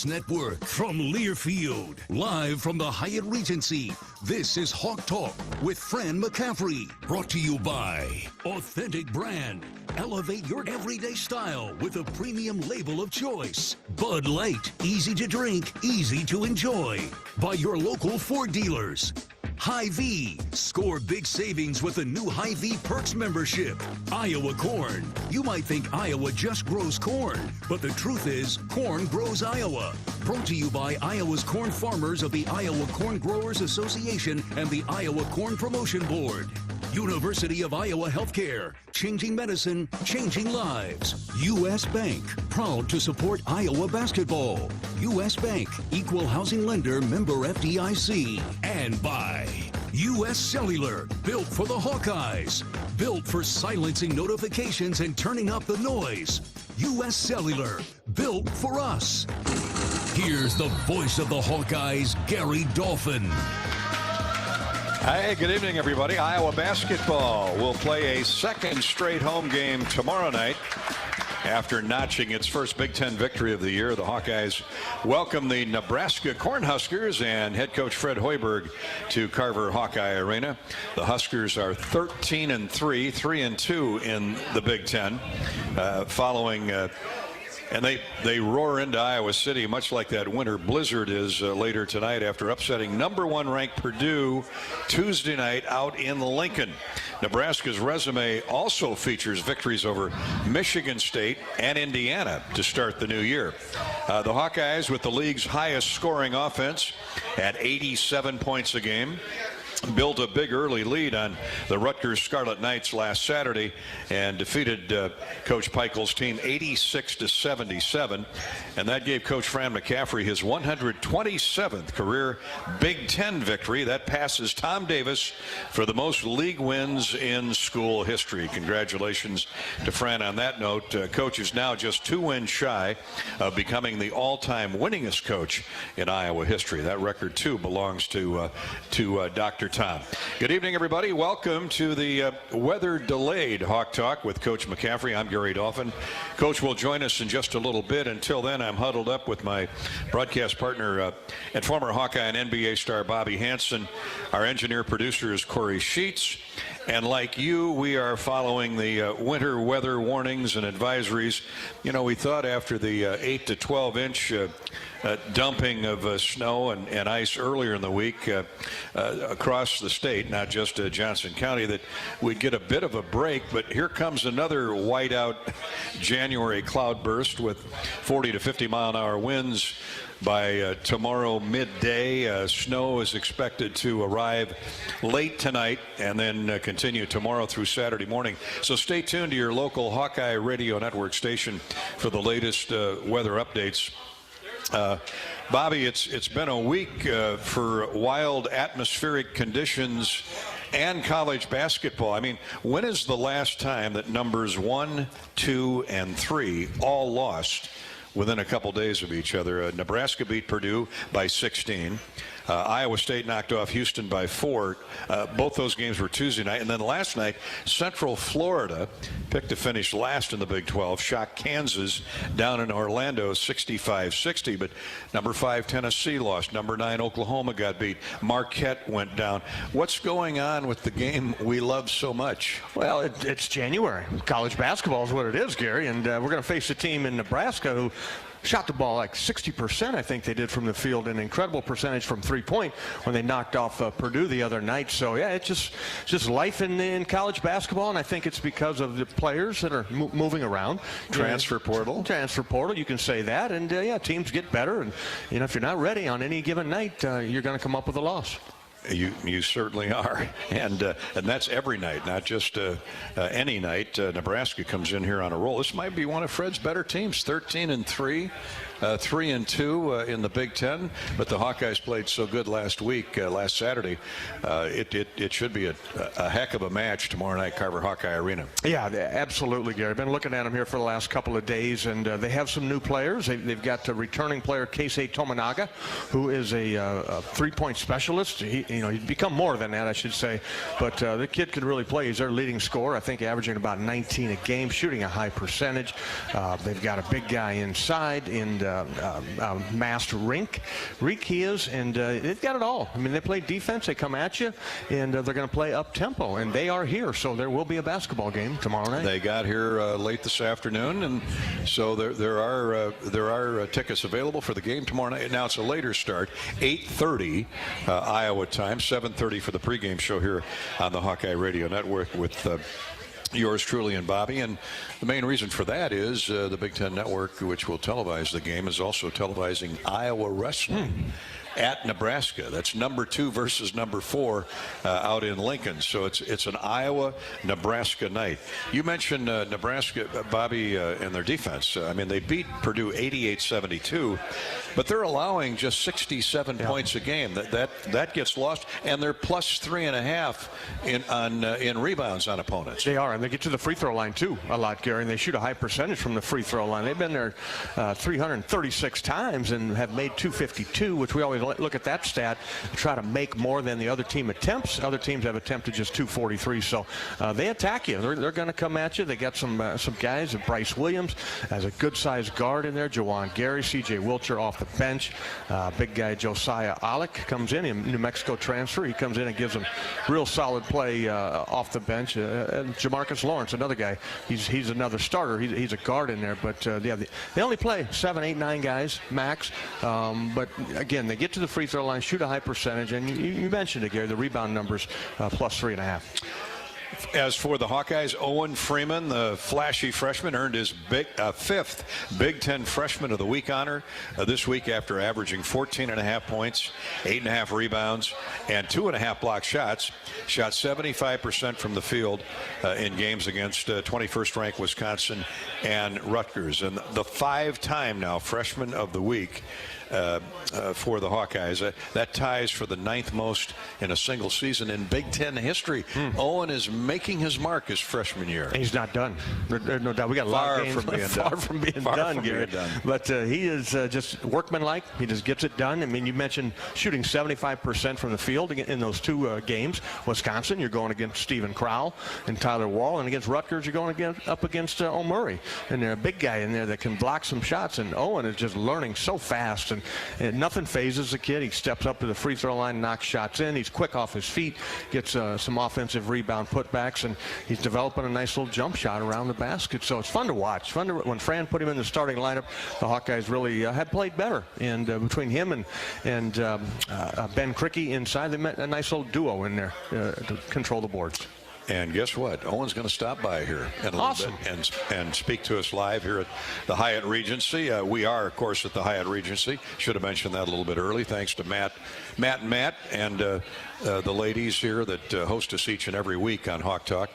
Network from Learfield, live from the Hyatt Regency. This is Hawk Talk with Fran McCaffery, brought to you by Authentic Brand. Elevate your everyday style with a premium label of choice. Bud Light, easy to drink, easy to enjoy. By your local Ford dealers. Hy-Vee, score big savings with a new Hy-Vee Perks membership. Iowa Corn, you might think Iowa just grows corn, but the truth is corn grows Iowa. Brought to you by Iowa's corn farmers of the Iowa Corn Growers Association and the Iowa Corn Promotion Board. University of Iowa Healthcare, changing medicine, changing lives. U.S. Bank, proud to support Iowa basketball. U.S. Bank, equal housing lender, member FDIC. And by U.S. Cellular, built for the Hawkeyes. Built for silencing notifications and turning up the noise. U.S. Cellular, built for us. Here's the voice of the Hawkeyes, Gary Dolphin. Hey, good evening, everybody. Iowa basketball will play a second straight home game tomorrow night. After notching its first Big Ten victory of the year, the Hawkeyes welcome the Nebraska Cornhuskers and head coach Fred Hoiberg to Carver Hawkeye Arena. The Huskers are 13-3, 3-2 in the Big Ten, following and they roar into Iowa City, much like that winter blizzard is later tonight after upsetting number one ranked Purdue Tuesday night out in Lincoln. Nebraska's resume also features victories over Michigan State and Indiana to start the new year. The Hawkeyes, with the league's highest scoring offense at 87 points a game, built a big early lead on the Rutgers Scarlet Knights last Saturday and defeated Coach Peichel's team 86-77, and that gave Coach Fran McCaffery his 127th career Big Ten victory. That passes Tom Davis for the most league wins in school history. Congratulations to Fran on that note. Coach is now just 2 wins shy of becoming the all-time winningest coach in Iowa history. That record too belongs to Dr. Tom. Good evening, everybody. Welcome to the weather-delayed Hawk Talk with Coach McCaffery. I'm Gary Dolphin. Coach will join us in just a little bit. Until then, I'm huddled up with my broadcast partner and former Hawkeye and NBA star Bobby Hansen. Our engineer-producer is Corey Sheets. And like you, we are following the winter weather warnings and advisories. You know, we thought after the 8 to 12 inch dumping of snow and ice earlier in the week across the state, not just Johnson County, that we'd get a bit of a break. But here comes another whiteout January cloudburst with 40 to 50 mile an hour winds. By tomorrow midday, snow is expected to arrive late tonight and then continue tomorrow through Saturday morning. So stay tuned to your local Hawkeye Radio Network station for the latest weather updates. Bobby, it's been a week for wild atmospheric conditions and college basketball. I mean, when is the last time that numbers 1, 2, and 3 all lost within a couple days of each other? Nebraska beat Purdue by 16. Iowa State knocked off Houston by 4. Both those games were Tuesday night. And then last night, Central Florida picked to finish last in the Big 12, shocked Kansas down in Orlando 65-60. But number 5 Tennessee lost. Number 9 Oklahoma got beat. Marquette went down. What's going on with the game we love so much? Well, it's January. College basketball is what it is, Gary. And we're going to face a team in Nebraska who shot the ball like 60%, I think they did, from the field, an incredible percentage from three-point when they knocked off Purdue the other night. So, yeah, it's just life in college basketball, and I think it's because of the players that are moving around. Transfer portal. Transfer portal, you can say that. And, yeah, teams get better. And, you know, if you're not ready on any given night, you're going to come up with a loss. You certainly are, and that's every night, not just any night. Nebraska comes in here on a roll. This might be one of Fred's better teams, 13-3, 3-2 in the Big Ten. But the Hawkeyes played so good last Saturday. It should be a heck of a match tomorrow night, Carver Hawkeye Arena. Yeah, absolutely, Gary. I've been looking at them here for the last couple of days, and they have some new players. They've got a returning player, Keisei Tominaga, who is a three-point specialist. He's become more than that, I should say. But the kid could really play. He's their leading scorer, I think, averaging about 19 a game, shooting a high percentage. They've got a big guy inside, and masked rink he is, and they've got it all. I mean, they play defense, they come at you, and they're going to play up-tempo, and they are here, so there will be a basketball game tomorrow night. They got here late this afternoon, and so there are tickets available for the game tomorrow night. Now it's a later start, 8:30 Iowa time, 7:30 for the pregame show here on the Hawkeye Radio Network with yours truly and Bobby. And the main reason for that is the Big Ten Network, which will televise the game, is also televising Iowa wrestling at Nebraska. That's number 2 versus number 4 out in Lincoln. So it's an Iowa-Nebraska night. You mentioned Nebraska, Bobby, and their defense. I mean, they beat Purdue 88-72, but they're allowing just 67 points a game. That gets lost, and they're plus 3.5 in rebounds on opponents. They are, and they get to the free throw line too a lot, Gary, and they shoot a high percentage from the free throw line. They've been there 336 times and have made 252, which we always look at that stat and try to make more than the other team attempts. Other teams have attempted just 243, so they attack you. They're going to come at you. They got some guys. Bryce Williams has a good-sized guard in there. Jawan Gary, C.J. Wilcher off the bench. Big guy Josiah Alec comes in New Mexico transfer. He comes in and gives them real solid play off the bench. And Jamarcus Lawrence, another guy. He's another starter. He's a guard in there, but they only play 7, 8, 9 guys max. But again, they get to the free throw line, shoot a high percentage, and you mentioned it, Gary, the rebound numbers plus 3.5. As for the Hawkeyes, Owen Freeman, the flashy freshman, earned his 5th Big Ten Freshman of the Week honor this week after averaging 14.5 points, 8.5 rebounds, and 2.5 block shots. Shot 75% from the field in games against 21st ranked Wisconsin and Rutgers. And the 5-time now Freshman of the Week for the Hawkeyes. That ties for the 9th most in a single season in Big Ten history. Owen is making his mark his freshman year. He's not done. There's no doubt. We got a lot of games far from being done, Gary. But he is just workmanlike. He just gets it done. I mean, you mentioned shooting 75% from the field in those 2 games. Wisconsin, you're going against Stephen Crowell and Tyler Wall, and against Rutgers, you're going up against O'Murray. And they're a big guy in there that can block some shots. And Owen is just learning so fast. And nothing phases the kid. He steps up to the free throw line, knocks shots in. He's quick off his feet, gets some offensive rebound putbacks, and he's developing a nice little jump shot around the basket. So it's fun to watch. When Fran put him in the starting lineup, the Hawkeyes really had played better. And between him and Ben Crickey inside, they met a nice little duo in there to control the boards. And guess what? Owen's going to stop by here in a little bit and speak to us live here at the Hyatt Regency. We are, of course, at the Hyatt Regency. Should have mentioned that a little bit early. Thanks to Matt, and the ladies here that host us each and every week on Hawk Talk.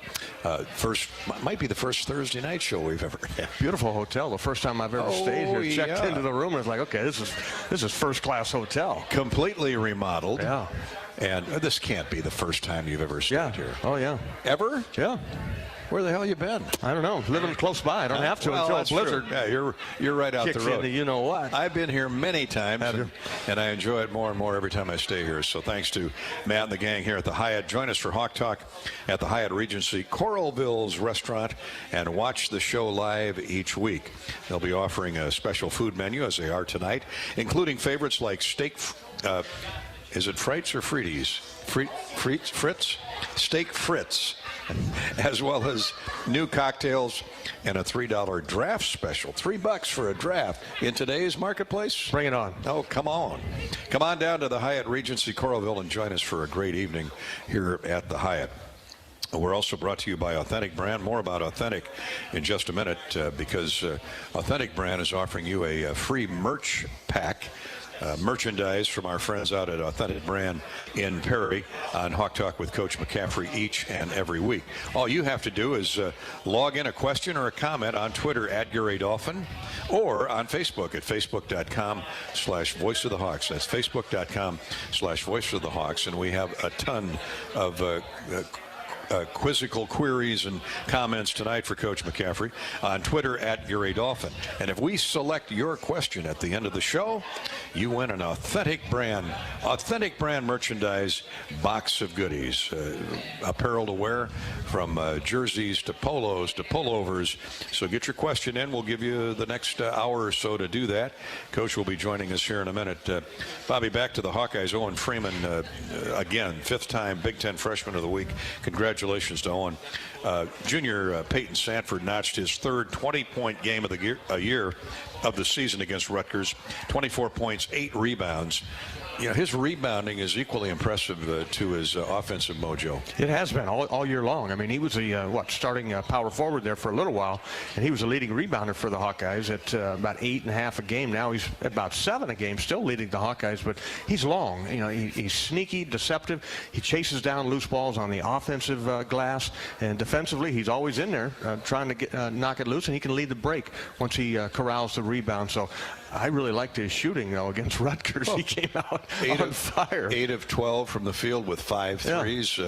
Might be the first Thursday night show we've ever had. Beautiful hotel. The first time I've ever stayed here. Checked into the room and was like, okay, this is first-class hotel. Completely remodeled. Yeah. And this can't be the first time you've ever stayed here. Oh, yeah. Ever? Yeah. Where the hell you been? I don't know. Living close by. I don't have to until it's blizzard. Yeah, you're right out the road. Into you know what? I've been here many times, and I enjoy it more and more every time I stay here. So thanks to Matt and the gang here at the Hyatt. Join us for Hawk Talk at the Hyatt Regency, Coralville's restaurant, and watch the show live each week. They'll be offering a special food menu, as they are tonight, including favorites like steak. Is it Frites or Frities? Fritz? Steak Fritz. As well as new cocktails and a $3 draft special. $3 for a draft in today's marketplace. Bring it on. Oh, come on. Come on down to the Hyatt Regency Coralville and join us for a great evening here at the Hyatt. We're also brought to you by Authentic Brand. More about Authentic in just a minute because Authentic Brand is offering you a free merch pack. Merchandise from our friends out at Authentic Brand in Perry on Hawk Talk with Coach McCaffery each and every week. All you have to do is log in a question or a comment on Twitter at Gary Dolphin or on Facebook at facebook.com/Voice of the Hawks. That's facebook.com/Voice of the Hawks. And we have a ton of quizzical queries and comments tonight for Coach McCaffery on Twitter at Gary Dolphin. And if we select your question at the end of the show, you win an authentic brand merchandise box of goodies. Apparel to wear, from jerseys to polos to pullovers. So get your question in. We'll give you the next hour or so to do that. Coach will be joining us here in a minute. Bobby, back to the Hawkeyes. Owen Freeman, again, 5th time Big Ten Freshman of the Week. Congratulations to Owen. Junior Peyton Sanford notched his 3rd 20-point game of the year of the season against Rutgers. 24 points, 8 rebounds. You know, his rebounding is equally impressive to his offensive mojo. It has been all year long. I mean, he was starting power forward there for a little while, and he was a leading rebounder for the Hawkeyes at about 8.5 a game. Now he's at about 7 a game, still leading the Hawkeyes, but he's long. You know, he's sneaky, deceptive. He chases down loose balls on the offensive glass, and defensively, he's always in there trying to knock it loose, and he can lead the break once he corrals the rebound. So I really liked his shooting, though, against Rutgers. He came out on fire. 8 of 12 from the field with 5 threes.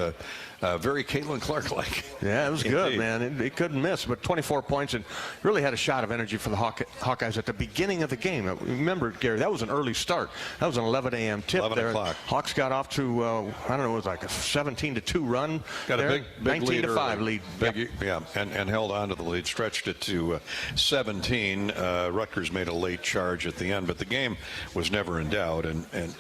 Very Caitlin Clark-like. Yeah, it was good, man. He couldn't miss, but 24 points, and really had a shot of energy for the Hawkeyes at the beginning of the game. Remember, Gary, that was an early start. That was an 11 a.m. tip 11 there. o'clock. Hawks got off to, I don't know, it was like a 17-2 run. Got there. a big 19-5 lead. Yeah, and held on to the lead, stretched it to 17. Rutgers made a late charge at the end, but the game was never in doubt. And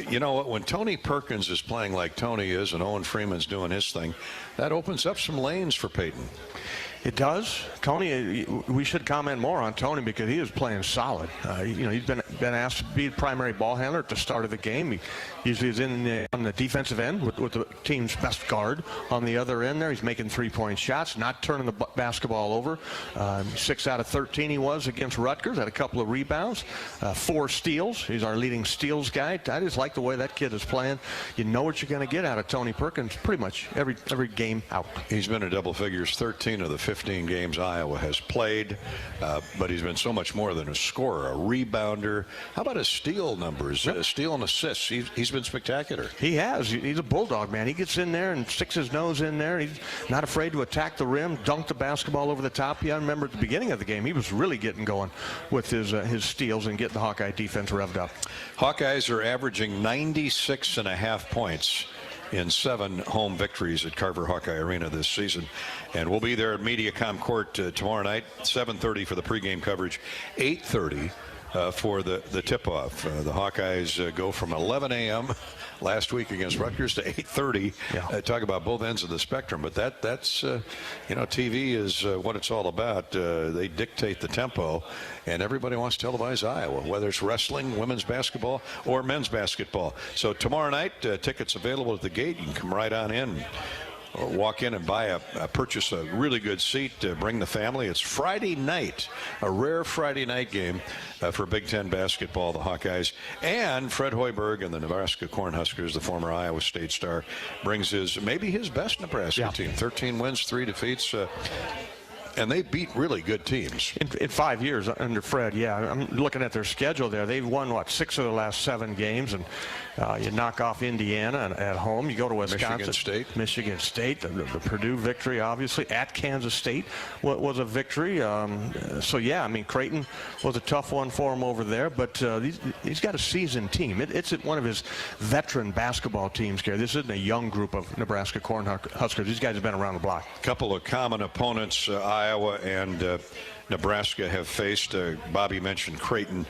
you know what? When Tony Perkins is playing like Tony is and Owen Freeman's doing his thing, that opens up some lanes for Peyton. It does. Tony, we should comment more on Tony because he is playing solid. You know, he's been asked to be the primary ball handler at the start of the game. He usually is on the defensive end with the team's best guard on the other end there. He's making 3-point shots, not turning the basketball over. 6 out of 13 he was against Rutgers. Had a couple of rebounds, 4 steals. He's our leading steals guy. I just like the way that kid is playing. You know what you're going to get out of Tony Perkins pretty much every game out. He's been in double figures 13 of the 15 games Iowa has played, but he's been so much more than a scorer, a rebounder. How about his steal numbers, steal and assists? He's been spectacular. He has. He's a bulldog, man. He gets in there and sticks his nose in there. He's not afraid to attack the rim, dunk the basketball over the top. Yeah, I remember at the beginning of the game, he was really getting going with his steals and getting the Hawkeye defense revved up. Hawkeyes are averaging 96.5 points in 7 home victories at Carver Hawkeye Arena this season. And we'll be there at MediaCom Court tomorrow night, 7:30 for the pregame coverage, 8:30 for the tip-off. The Hawkeyes go from 11 a.m. last week against Rutgers to 8:30. Yeah. Talk about both ends of the spectrum. But that's you know, TV is what it's all about. They dictate the tempo, and everybody wants to televise Iowa, whether it's wrestling, women's basketball, or men's basketball. So tomorrow night, tickets available at the gate. You can come right on in. Walk in and purchase a really good seat, bring the family. It's Friday night, a rare Friday night game for Big Ten basketball, the Hawkeyes. And Fred Hoiberg and the Nebraska Cornhuskers, the former Iowa State star, brings maybe his best Nebraska team. 13 wins, 3 defeats. And they beat really good teams. In 5 years under Fred, yeah. I'm looking at their schedule there. They've won, 6 of the last 7 games. And you knock off Indiana at home. You go to Wisconsin. Michigan State. The Purdue victory, obviously. At Kansas State was a victory. So, yeah, I mean, Creighton was a tough one for him over there. But he's got a seasoned team. It's one of his veteran basketball teams, Gary. This isn't a young group of Nebraska Cornhuskers. These guys have been around the block. A couple of common opponents, Iowa and Nebraska have faced. Bobby mentioned Creighton.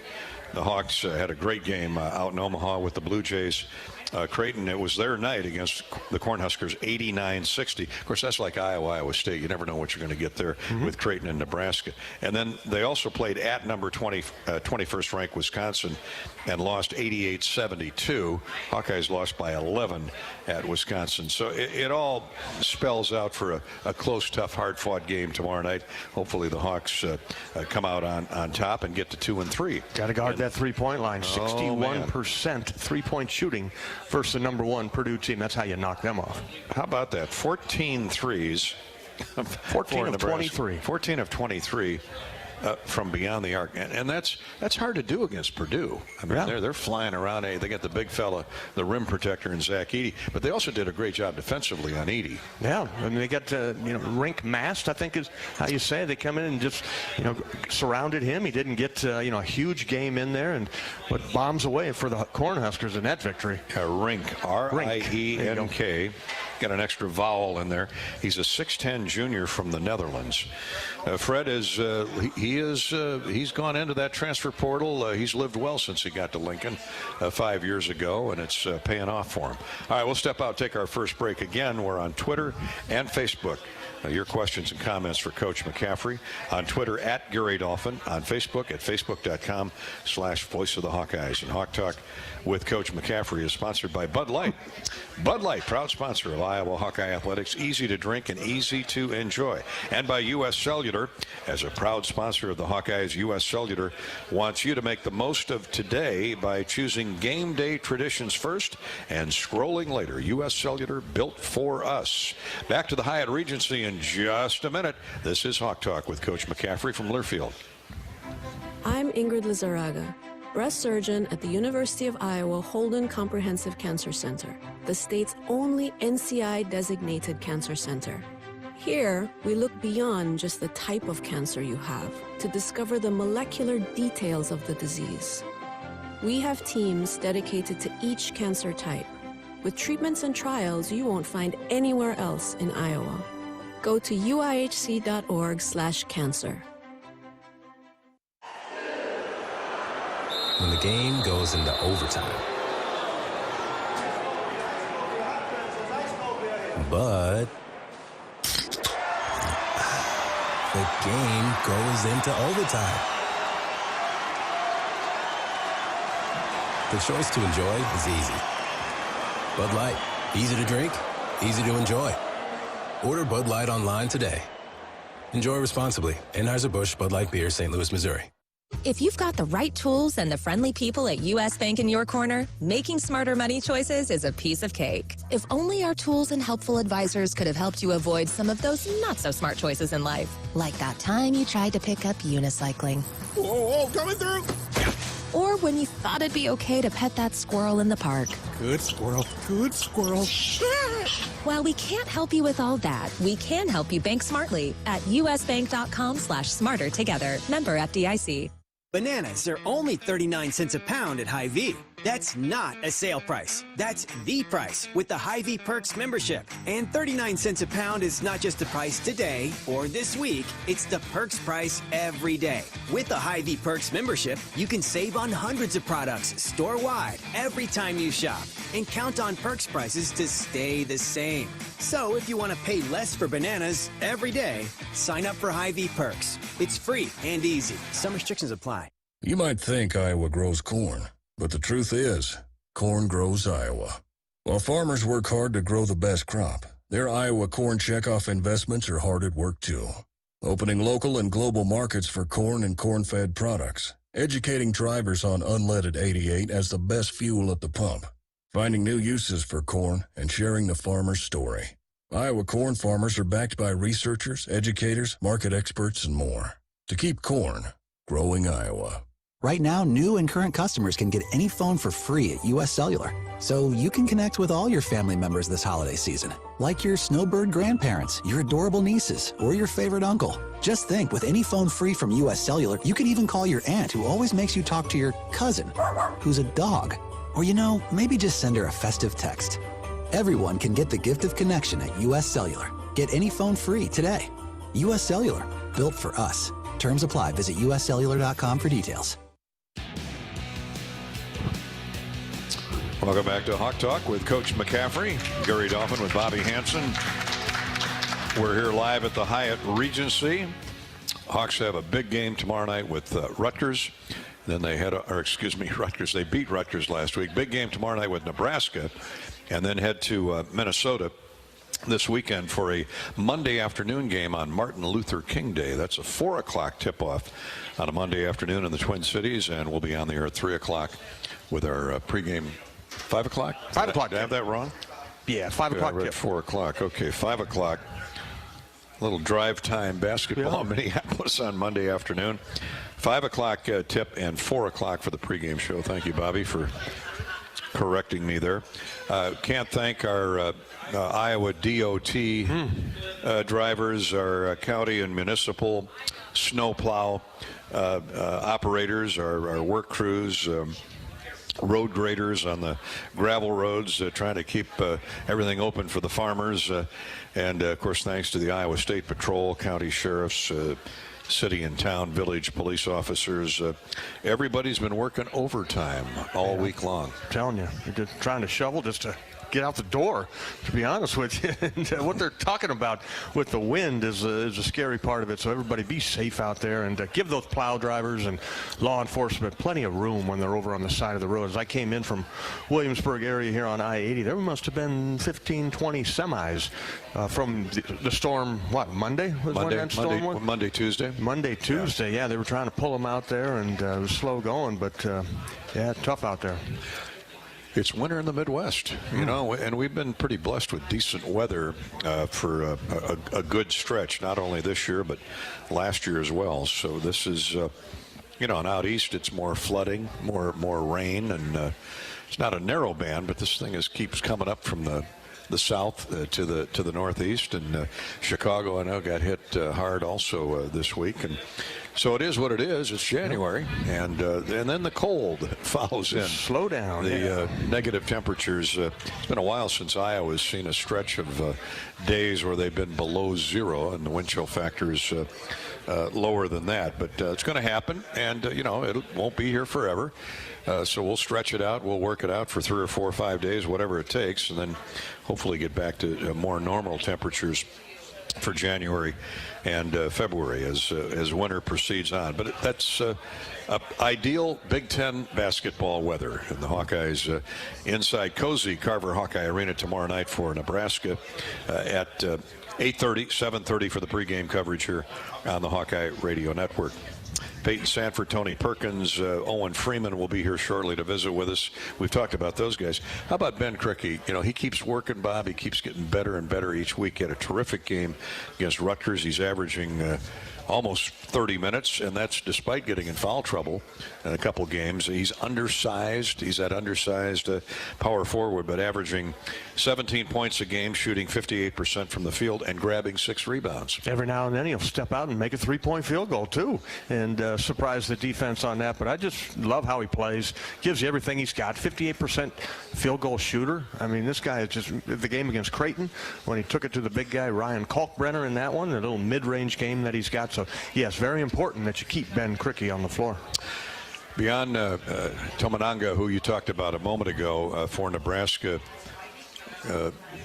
The Hawks had a great game out in Omaha with the Blue Jays. Creighton, it was their night against the Cornhuskers, 89-60. Of course, that's like Iowa State. You never know what you're going to get there with Creighton and Nebraska. And then they also played at number 21st ranked Wisconsin and lost 88-72. Hawkeyes lost by 11 at Wisconsin. So it all spells out for a close, tough, hard-fought game tomorrow night. Hopefully the Hawks come out on top and get to 2-3. Got to guard that three-point line. 61% three-point shooting versus the number 1 Purdue team. That's how you knock them off. How about that? 14 threes. 14 of 23. 14 of 23. from beyond the arc, and that's hard to do against Purdue. I mean, they're flying around. They got the big fella, the rim protector, and Zach Edey, but they also did a great job defensively on Edey. Yeah, I mean, they got rink masked, I think is how you say it. They come in and just surrounded him. He didn't get a huge game in there, and but bombs away for the Cornhuskers in that victory. Rink, R-I-E-N-K. Got an extra vowel in there. He's a 6'10" junior from the Netherlands. Fred is he's gone into that transfer portal. He's lived well since he got to Lincoln 5 years ago, and it's paying off for him. All right, we'll step out, take our first break. Again, we're on Twitter and Facebook. Your questions and comments for Coach McCaffery on Twitter at Gary Dolphin, on Facebook at facebook.com/Voice of the Hawkeyes. And Hawk Talk with Coach McCaffery is sponsored by Bud Light. Bud Light, proud sponsor of Iowa Hawkeye Athletics, easy to drink and easy to enjoy. And by U.S. Cellular, as a proud sponsor of the Hawkeyes, U.S. Cellular wants you to make the most of today by choosing game day traditions first and scrolling later. U.S. Cellular, built for us. Back to the Hyatt Regency in just a minute. This is Hawk Talk with Coach McCaffery from Learfield. I'm Ingrid Lizarraga, breast surgeon at the University of Iowa Holden Comprehensive Cancer Center, the state's only NCI-designated cancer center. Here, we look beyond just the type of cancer you have to discover the molecular details of the disease. We have teams dedicated to each cancer type, with treatments and trials you won't find anywhere else in Iowa. Go to uihc.org/cancer. When the game goes into overtime. But the game goes into overtime. The choice to enjoy is easy. Bud Light, easy to drink, easy to enjoy. Order Bud Light online today. Enjoy responsibly. Anheuser-Busch Bud Light Beer, St. Louis, Missouri. If you've got the right tools and the friendly people at U.S. Bank in your corner, making smarter money choices is a piece of cake. If only our tools and helpful advisors could have helped you avoid some of those not-so-smart choices in life. Like that time you tried to pick up unicycling. Whoa, coming through! Or when you thought it'd be okay to pet that squirrel in the park. Good squirrel, good squirrel. While we can't help you with all that, we can help you bank smartly at usbank.com/smarter together. Member FDIC. Bananas are only 39 cents a pound at Hy-Vee. That's not a sale price. That's the price with the Hy-Vee Perks membership. And 39 cents a pound is not just the price today or this week. It's the Perks price every day. With the Hy-Vee Perks membership, you can save on hundreds of products store-wide every time you shop. And count on Perks prices to stay the same. So if you want to pay less for bananas every day, sign up for Hy-Vee Perks. It's free and easy. Some restrictions apply. You might think Iowa grows corn, but the truth is, corn grows Iowa. While farmers work hard to grow the best crop, their Iowa corn checkoff investments are hard at work too. Opening local and global markets for corn and corn-fed products, educating drivers on unleaded 88 as the best fuel at the pump, finding new uses for corn, and sharing the farmer's story. Iowa corn farmers are backed by researchers, educators, market experts, and more. To keep corn growing Iowa. Right now, new and current customers can get any phone for free at U.S. Cellular. So you can connect with all your family members this holiday season, like your snowbird grandparents, your adorable nieces, or your favorite uncle. Just think, with any phone free from U.S. Cellular, you can even call your aunt who always makes you talk to your cousin, who's a dog. Or, maybe just send her a festive text. Everyone can get the gift of connection at U.S. Cellular. Get any phone free today. U.S. Cellular, built for us. Terms apply. Visit uscellular.com for details. Welcome back to Hawk Talk with Coach McCaffery. Gary Dolphin with Bobby Hansen. We're here live at the Hyatt Regency. Hawks have a big game tomorrow night with Rutgers. Then they Rutgers. They beat Rutgers last week. Big game tomorrow night with Nebraska, and then head to Minnesota this weekend for a Monday afternoon game on Martin Luther King Day. That's a 4 o'clock tip-off on a Monday afternoon in the Twin Cities, and we'll be on the air at 3 o'clock with our pregame. 5 o'clock? 5 o'clock. Did I have that wrong? Yeah, 5 o'clock. I read 4 o'clock. Okay, 5 o'clock little drive time basketball in Minneapolis on Monday afternoon. 5 o'clock tip and 4 o'clock for the pregame show. Thank you, Bobby, for correcting me there. Can't thank our Iowa DOT drivers, our county and municipal snowplow operators, our work crews, road graders on the gravel roads, trying to keep everything open for the farmers. And, of course, thanks to the Iowa State Patrol, county sheriffs, city and town, village police officers. Everybody's been working overtime all week long. I'm telling you, they're just trying to shovel just to get out the door, to be honest with you. And what they're talking about with the wind is a scary part of it. So everybody be safe out there and give those plow drivers and law enforcement plenty of room when they're over on the side of the road. As I came in from Williamsburg area here on I-80, there must have been 15, 20 semis from the storm. What, Monday? Monday, Tuesday. Monday, Tuesday. Yeah, they were trying to pull them out there, and it was slow going, but yeah, tough out there. It's winter in the Midwest, you know, and we've been pretty blessed with decent weather for a good stretch, not only this year, but last year as well. So this is, you know, and out east it's more flooding, more rain, and it's not a narrow band, but this thing keeps coming up from the south to the northeast, and Chicago, I know, got hit hard also this week, and so it is what it is. It's January, and then the cold follows in. Slow down. The negative temperatures. It's been a while since Iowa's seen a stretch of days where they've been below zero, and the wind chill factor is lower than that. But it's going to happen, and you know, it won't be here forever. So we'll stretch it out. We'll work it out for 3 or 4 or 5 days, whatever it takes, and then hopefully get back to more normal temperatures for January and February as winter proceeds on. But that's ideal Big Ten basketball weather. And the Hawkeyes inside cozy Carver Hawkeye Arena tomorrow night for Nebraska at 8:30, 7:30 for the pregame coverage here on the Hawkeye Radio Network. Peyton Sanford, Tony Perkins, Owen Freeman will be here shortly to visit with us. We've talked about those guys. How about Ben Krikke? You know, he keeps working, Bob. He keeps getting better and better each week. He had a terrific game against Rutgers. He's averaging almost 30 minutes, and that's despite getting in foul trouble in a couple games. He's undersized. He's that undersized power forward, but averaging 17 points a game, shooting 58% from the field, and grabbing 6 rebounds. Every now and then he'll step out and make a 3-point field goal, too, and surprise the defense on that. But I just love how he plays. Gives you everything he's got. 58% field goal shooter. I mean, this guy is just the game against Creighton when he took it to the big guy, Ryan Kalkbrenner, in that one, the little mid-range game that he's got. So, yes, very important that you keep Ben Krikke on the floor. Beyond Tominaga, who you talked about a moment ago for Nebraska,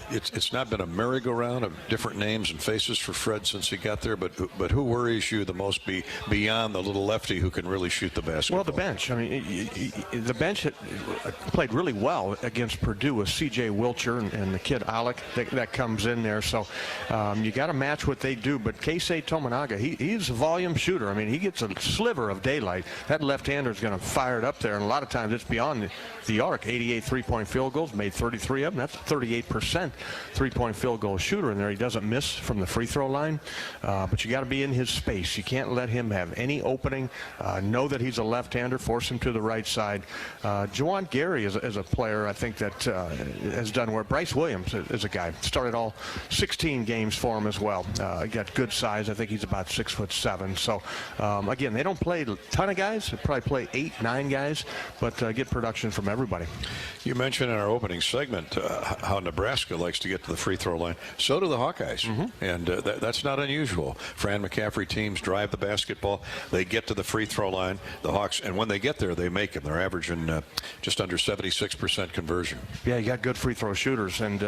it's not been a merry-go-round of different names and faces for Fred since he got there, but who worries you the most beyond the little lefty who can really shoot the basketball? Well, the bench. I mean, the bench played really well against Purdue with C.J. Wilcher and the kid Alec that comes in there. So you got to match what they do. But Keisei Tominaga, he's a volume shooter. I mean, he gets a sliver of daylight. That left-hander is going to fire it up there, and a lot of times it's beyond the arc. 88 3-point field goals, made 33 of them. That's 38% three-point field goal shooter in there. He doesn't miss from the free throw line, but you got to be in his space. You can't let him have any opening. Know that he's a left-hander, force him to the right side. Juwan Gary is a player I think that has done where Bryce Williams is a guy. Started all 16 games for him as well. He got good size. I think he's about 6'7". So again, they don't play a ton of guys. They probably play 8, 9 guys, but get production from everybody. You mentioned in our opening segment how Nebraska likes to get to the free throw line. So do the Hawkeyes, and that's not unusual. Fran McCaffery teams drive the basketball. They get to the free throw line. The Hawks, and when they get there, they make them. They're averaging just under 76% conversion. Yeah, you got good free throw shooters, and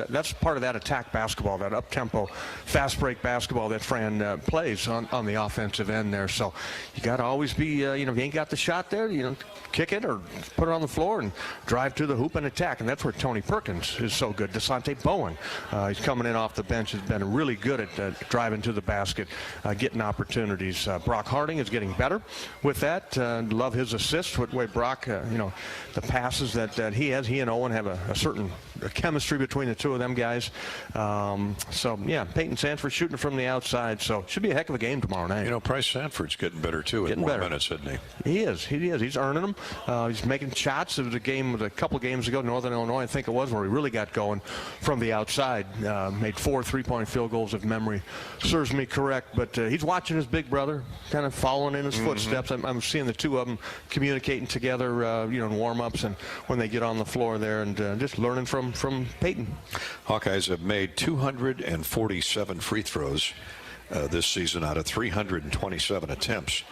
that's part of that attack basketball, that up-tempo, fast-break basketball that Fran plays on the offensive end there. So you got to always be, you know, if you ain't got the shot there, you know, kick it or put it on the floor and drive to the hoop and attack. And that's where Tony Perkins is so good. Desante Bowen, he's coming in off the bench, has been really good at driving to the basket, getting opportunities. Brock Harding is getting better with that. Love his assists, what way Brock, the passes that he has. He and Owen have a certain chemistry between the two of them guys. So, yeah, Peyton Sanford shooting from the outside. So, should be a heck of a game tomorrow night. Price Sanford's getting better, too, in more minutes, isn't he? He is. He's earning them. He's making shots. There was a couple games ago, Northern Illinois, I think it was, where he really got going from the outside. Made 4 3-point field goals, if memory serves me correct. But he's watching his big brother, kind of following in his footsteps. I'm seeing the two of them communicating together, in warm-ups and when they get on the floor there, and just learning from Peyton. Hawkeyes have made 247 free throws this season out of 327 attempts.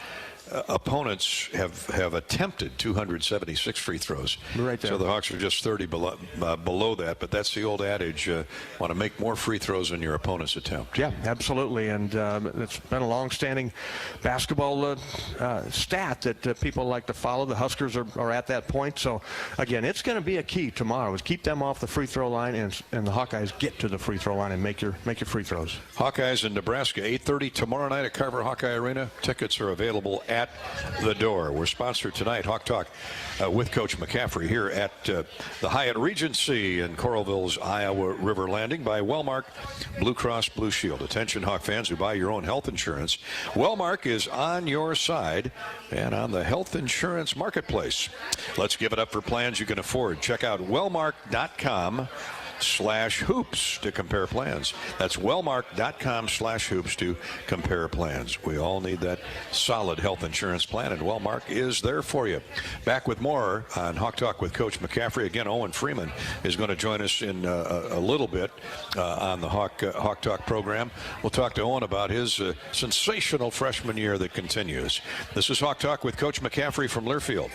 Opponents have attempted 276 free throws. Right there. So the Hawks are just 30 below that, but that's the old adage, want to make more free throws than your opponent's attempt. Yeah, absolutely, and it's been a long-standing basketball stat that people like to follow. The Huskers are at that point, so again, it's going to be a key tomorrow, is keep them off the free throw line, and the Hawkeyes get to the free throw line and make your free throws. Hawkeyes in Nebraska, 8:30 tomorrow night at Carver Hawkeye Arena. Tickets are available at the door. We're sponsored tonight, Hawk Talk, with Coach McCaffery here at the Hyatt Regency in Coralville's Iowa River Landing by Wellmark Blue Cross Blue Shield. Attention Hawk fans who buy your own health insurance. Wellmark is on your side and on the health insurance marketplace. Let's give it up for plans you can afford. Check out wellmark.com/hoops to compare plans. That's wellmark.com/hoops to compare plans. We all need that solid health insurance plan, and Wellmark is there for you. Back with more on Hawk Talk with Coach McCaffery. Again, Owen Freeman is going to join us in a little bit on the Hawk Talk program. We'll talk to Owen about his sensational freshman year that continues. This is Hawk Talk with Coach McCaffery from Learfield.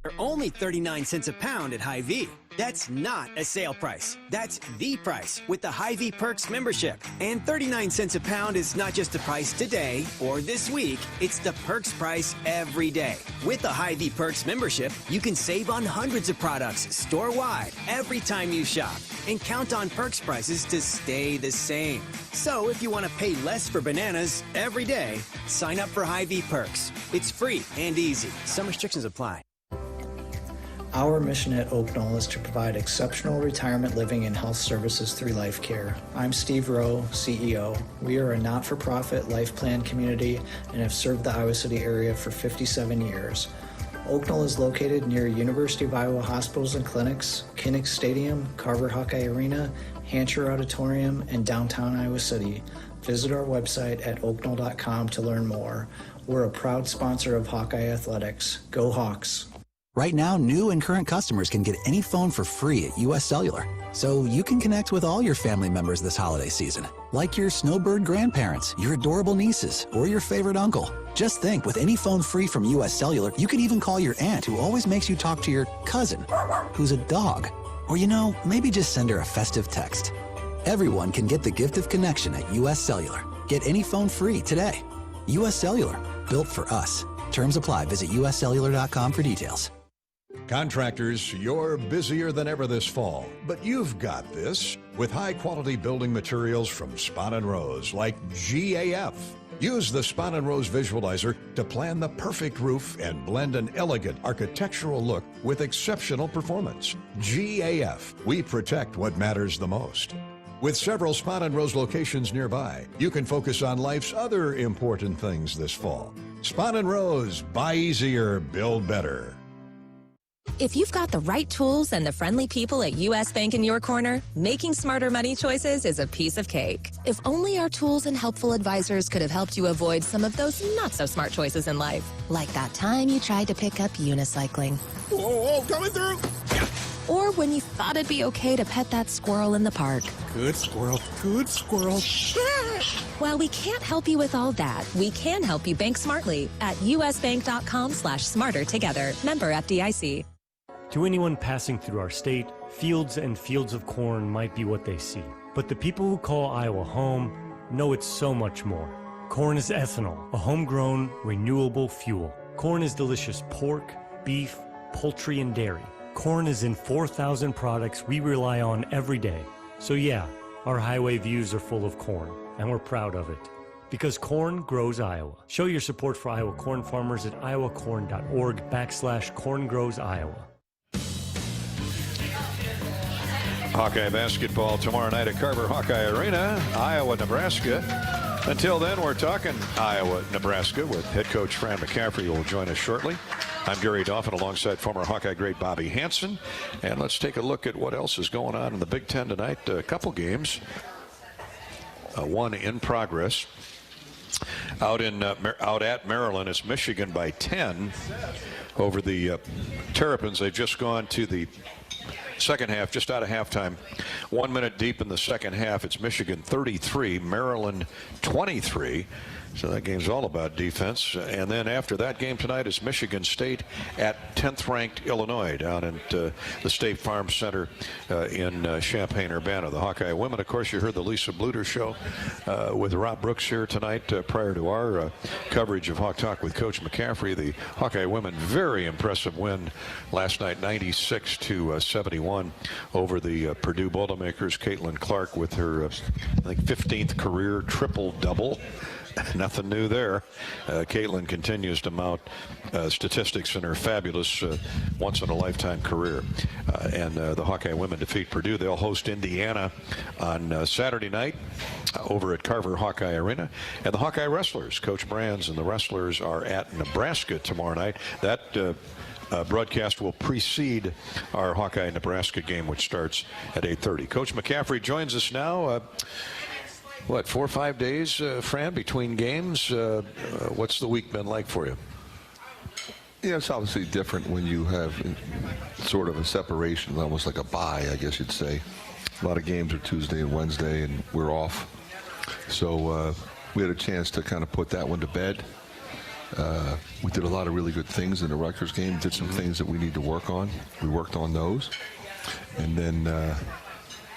They're only 39 cents a pound at Hy-Vee. That's not a sale price. That's the price with the Hy-Vee Perks membership. And 39 cents a pound is not just the price today or this week. It's the Perks price every day. With the Hy-Vee Perks membership, you can save on hundreds of products store-wide every time you shop. And count on Perks prices to stay the same. So if you want to pay less for bananas every day, sign up for Hy-Vee Perks. It's free and easy. Some restrictions apply. Our mission at Oak Knoll is to provide exceptional retirement living and health services through life care. I'm Steve Rowe, CEO. We are a not-for-profit life plan community and have served the Iowa City area for 57 years. Oak Knoll is located near University of Iowa hospitals and clinics, Kinnick Stadium, Carver Hawkeye Arena, Hancher Auditorium, and downtown Iowa City. Visit our website at oakknoll.com to learn more. We're a proud sponsor of Hawkeye Athletics. Go Hawks! Right now, new and current customers can get any phone for free at US Cellular. So you can connect with all your family members this holiday season, like your snowbird grandparents, your adorable nieces, or your favorite uncle. Just think, with any phone free from US Cellular, you can even call your aunt who always makes you talk to your cousin, who's a dog. Or maybe just send her a festive text. Everyone can get the gift of connection at US Cellular. Get any phone free today. US Cellular, built for us. Terms apply. Visit uscellular.com for details. Contractors, you're busier than ever this fall, but you've got this with high-quality building materials from Spahn & Rose, like GAF. Use the Spahn & Rose Visualizer to plan the perfect roof and blend an elegant architectural look with exceptional performance. GAF, we protect what matters the most. With several Spahn & Rose locations nearby, you can focus on life's other important things this fall. Spahn & Rose, buy easier, build better. If you've got the right tools and the friendly people at U.S. Bank in your corner, making smarter money choices is a piece of cake. If only our tools and helpful advisors could have helped you avoid some of those not-so-smart choices in life. Like that time you tried to pick up unicycling. Whoa, coming through! Or when you thought it'd be okay to pet that squirrel in the park. Good squirrel, good squirrel. While we can't help you with all that, we can help you bank smartly at usbank.com/smarter together. Member FDIC. To anyone passing through our state, fields and fields of corn might be what they see. But the people who call Iowa home know it's so much more. Corn is ethanol, a homegrown, renewable fuel. Corn is delicious pork, beef, poultry, and dairy. Corn is in 4,000 products we rely on every day. So yeah, our highway views are full of corn, and we're proud of it. Because corn grows Iowa. Show your support for Iowa corn farmers at iowacorn.org/corngrowsiowa. Hawkeye basketball tomorrow night at Carver Hawkeye Arena, Iowa, Nebraska. Until then, we're talking Iowa, Nebraska with head coach Fran McCaffery, who will join us shortly. I'm Gary Dauphin alongside former Hawkeye great Bobby Hansen. And let's take a look at what else is going on in the Big Ten tonight. A couple games. One in progress. Out at Maryland, it's Michigan by 10 over the Terrapins. They've just gone to the second half, just out of halftime. 1 minute deep in the second half. It's Michigan 33, Maryland 23. So that game's all about defense. And then after that game tonight is Michigan State at 10th ranked Illinois down at the State Farm Center in Champaign-Urbana. The Hawkeye women, of course, you heard the Lisa Bluter show with Rob Brooks here tonight prior to our coverage of Hawk Talk with Coach McCaffery. The Hawkeye women, very impressive win last night, 96-71 over the Purdue Boilermakers. Caitlin Clark with her, I think, 15th career triple-double. Nothing new there. Caitlin continues to mount statistics in her fabulous once-in-a-lifetime career. And the Hawkeye women defeat Purdue. They'll host Indiana on Saturday night over at Carver Hawkeye Arena. And the Hawkeye Wrestlers, Coach Brands and the Wrestlers, are at Nebraska tomorrow night. That broadcast will precede our Hawkeye-Nebraska game, which starts at 8:30. Coach McCaffery joins us now. What, 4 or 5 days, Fran, between games? What's the week been like for you? Yeah, it's obviously different when you have sort of a separation, almost like a bye, I guess you'd say. A lot of games are Tuesday and Wednesday, and we're off. So we had a chance to kind of put that one to bed. We did a lot of really good things in the Rutgers game, did some things that we need to work on. We worked on those. And then,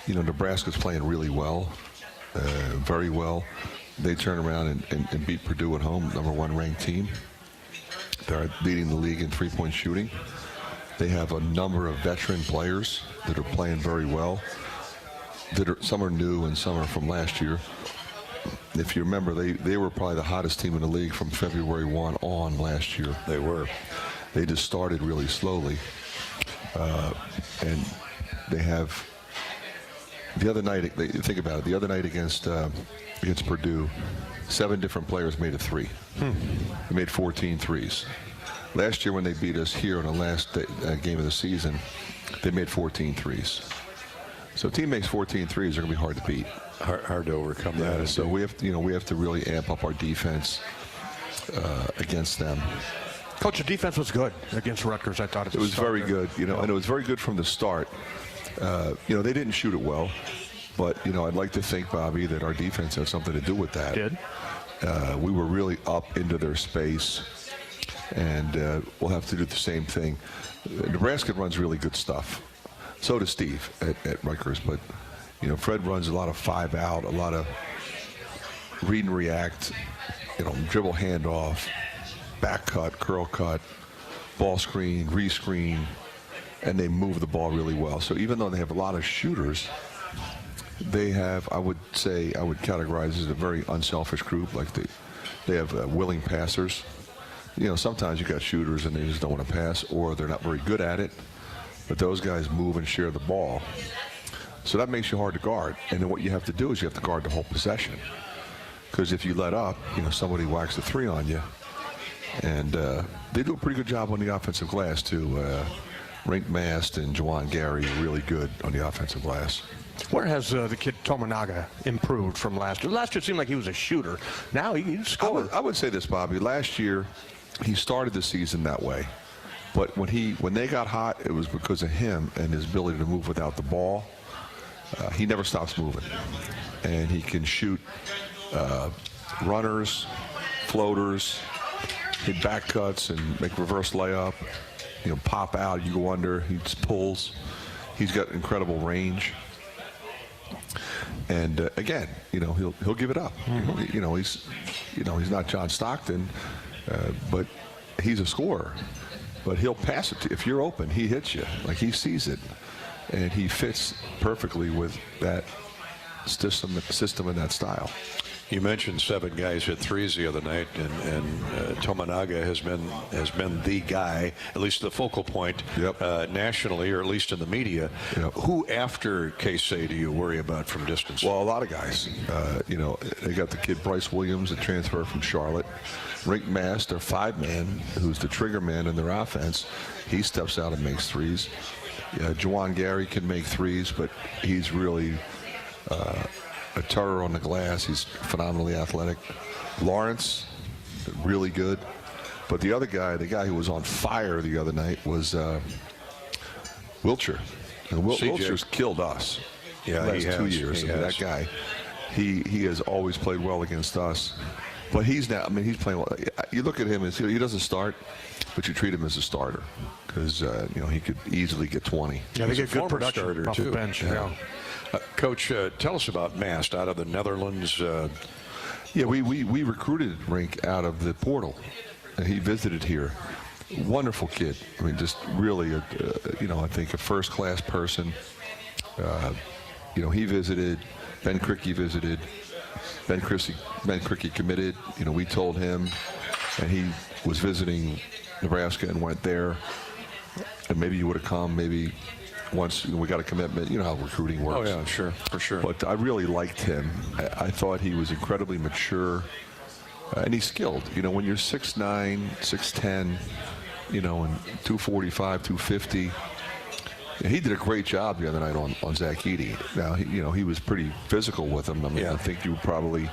Nebraska's playing really well. Very well. They turn around and beat Purdue at home, #1 ranked team. They're leading the league in three-point shooting. They have a number of veteran players that are playing very well. Some are new and some are from last year. If you remember, they were probably the hottest team in the league from February 1 on last year. They were. They just started really slowly. And they have... The other night, think about it. The other night against Purdue, 7 different players made a three. They made 14 threes. Last year when they beat us here in the last game of the season, they made 14 threes. So a team makes 14 threes, they're going to be hard to beat. Hard to overcome that. So we have to really amp up our defense against them. Coach, the defense was good against Rutgers. I thought it was very good. And it was very good from the start. They didn't shoot it well, but I'd like to think, Bobby, that our defense had something to do with that. We were really up into their space, and we'll have to do the same thing. Nebraska runs really good stuff. So does Steve at Rutgers, but Fred runs a lot of 5 out, a lot of read and react, dribble handoff, back cut, curl cut, ball screen, rescreen. And they move the ball really well. So even though they have a lot of shooters, they have, I would categorize as a very unselfish group. Like they have willing passers. Sometimes you got shooters and they just don't want to pass, or they're not very good at it. But those guys move and share the ball. So that makes you hard to guard. And then what you have to do is you have to guard the whole possession. Because if you let up, somebody whacks a three on you. And they do a pretty good job on the offensive glass too. Rink Mast and Juwan Gary are really good on the offensive glass. Where has the kid Tominaga improved from last year? Last year it seemed like he was a shooter. Now he scored. I would say this, Bobby. Last year he started the season that way. But when they got hot, it was because of him and his ability to move without the ball. He never stops moving. And he can shoot runners, floaters, hit back cuts and make reverse layup. Pop out, you go under, he just pulls. He's got incredible range. And again, he'll give it up. He's not John Stockton, but he's a scorer. but he'll pass it to you. If you're open, he hits you. Like, he sees it, and he fits perfectly with that system and that style. You mentioned 7 guys hit threes the other night, and Tominaga has been the guy, at least the focal point nationally, or at least in the media. Who after Casey do you worry about from distance? Well, a lot of guys. They got the kid Bryce Williams, the transfer from Charlotte. Rick Mast, their 5-man, who's the trigger man in their offense. He steps out and makes threes. Juwan Gary can make threes, but he's really a terror on the glass. He's phenomenally athletic. Lawrence, really good. But the other guy, the guy who was on fire the other night, was Wilcher. And Wilcher's killed us the last 2 years. That guy, he has always played well against us. But he's now, he's playing well. You look at him, and he doesn't start, but you treat him as a starter because, he could easily get 20. Yeah, they get good production off the bench. Coach, tell us about Mast out of the Netherlands. We recruited Rink out of the portal. He visited here. Wonderful kid. Just really, I think a first-class person. He visited. Ben Krikke visited. Ben Krikke committed. We told him, and he was visiting Nebraska and went there. And maybe he would have come. Maybe. Once we got a commitment, how recruiting works. Oh, yeah, sure, for sure. But I really liked him. I thought he was incredibly mature, and he's skilled. When you're 6'9", 6'10", and 245, 250, he did a great job the other night on Zach Edey. Now, he was pretty physical with him. I think you would probably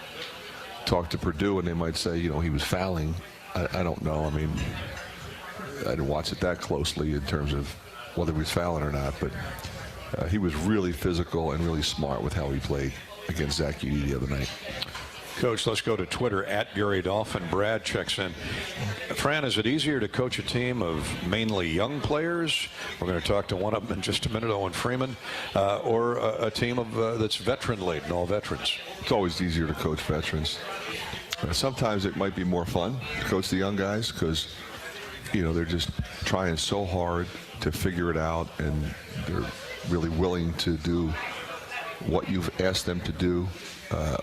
talk to Purdue, and they might say, he was fouling. I don't know. I didn't watch it that closely in terms of whether he was fouling or not, but he was really physical and really smart with how he played against Zach Edey the other night. Coach, let's go to Twitter at Gary Dolphin. Brad checks in. Fran, is it easier to coach a team of mainly young players? We're going to talk to one of them in just a minute, Owen Freeman, or a team of that's veteran-laden, all veterans? It's always easier to coach veterans. Sometimes it might be more fun to coach the young guys because, they're just trying so hard to figure it out, and they're really willing to do what you've asked them to do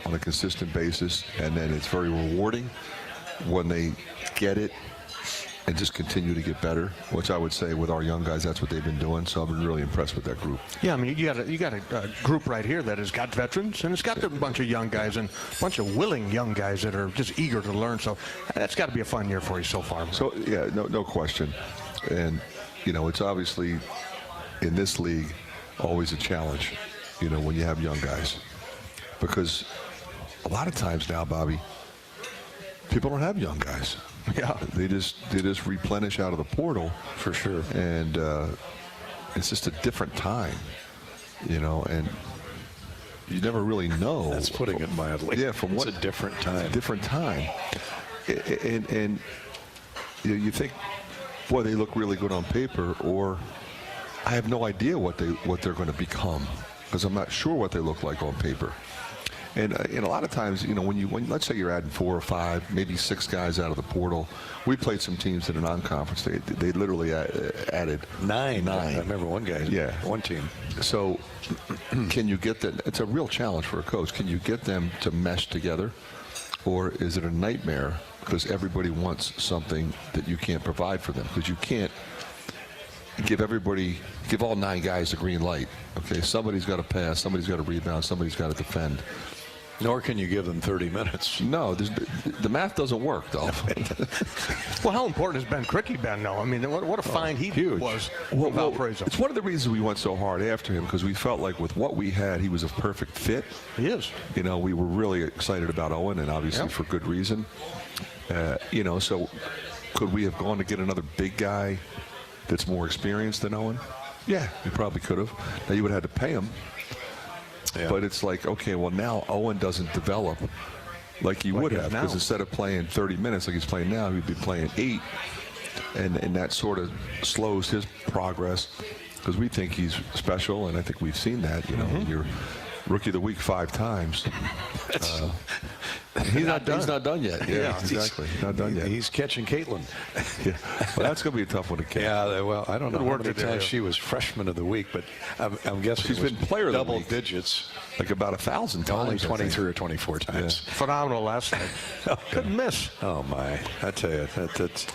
on a consistent basis, and then it's very rewarding when they get it and just continue to get better, which I would say with our young guys, that's what they've been doing. So I've been really impressed with that group. Yeah, you got a group right here that has got veterans, and it's got a bunch of young guys and a bunch of willing young guys that are just eager to learn. So that's got to be a fun year for you so far. So, yeah, no question. And, it's obviously in this league always a challenge, when you have young guys. Because a lot of times now, Bobby, people don't have young guys. Yeah, they just replenish out of the portal for sure, and it's just a different time, and you never really know. That's putting it mildly. Yeah, from it's a different time. Different time, and you think, boy, they look really good on paper, or I have no idea what they're going to become because I'm not sure what they look like on paper. And a lot of times, when let's say you're adding 4 or 5, maybe 6 guys out of the portal. We played some teams in a non-conference. They literally added 9. I remember one guy. Yeah, one team. So, can you get that? It's a real challenge for a coach. Can you get them to mesh together, or is it a nightmare because everybody wants something that you can't provide for them because you can't give all 9 guys a green light. Okay, somebody's got to pass, somebody's got to rebound, somebody's got to defend. Nor can you give them 30 minutes. No, the math doesn't work, though. Well, how important has Ben Krikke been, though? What a find he was. Well, it's one of the reasons we went so hard after him, because we felt like with what we had, he was a perfect fit. He is. We were really excited about Owen, and obviously for good reason. So could we have gone to get another big guy that's more experienced than Owen? Yeah, we probably could have. Now, you would have had to pay him. Yeah. But it's like, okay, well, now Owen doesn't develop like he would have, because instead of playing 30 minutes like he's playing now, he'd be playing 8, and that sort of slows his progress, because we think he's special, and I think we've seen that. You're Rookie of the Week 5 times. He's not done. He's not done yet. Yeah, exactly. He's not done yet. He's catching Caitlin. Yeah. Well, that's going to be a tough one to catch. Yeah, well, I don't know how many times she was freshman of the week, but I'm guessing she's been player of the double week. digits. Like about 1,000 times. Only 23 or 24 times. Yeah. Phenomenal last night. Couldn't miss. Oh, my. I tell you, that's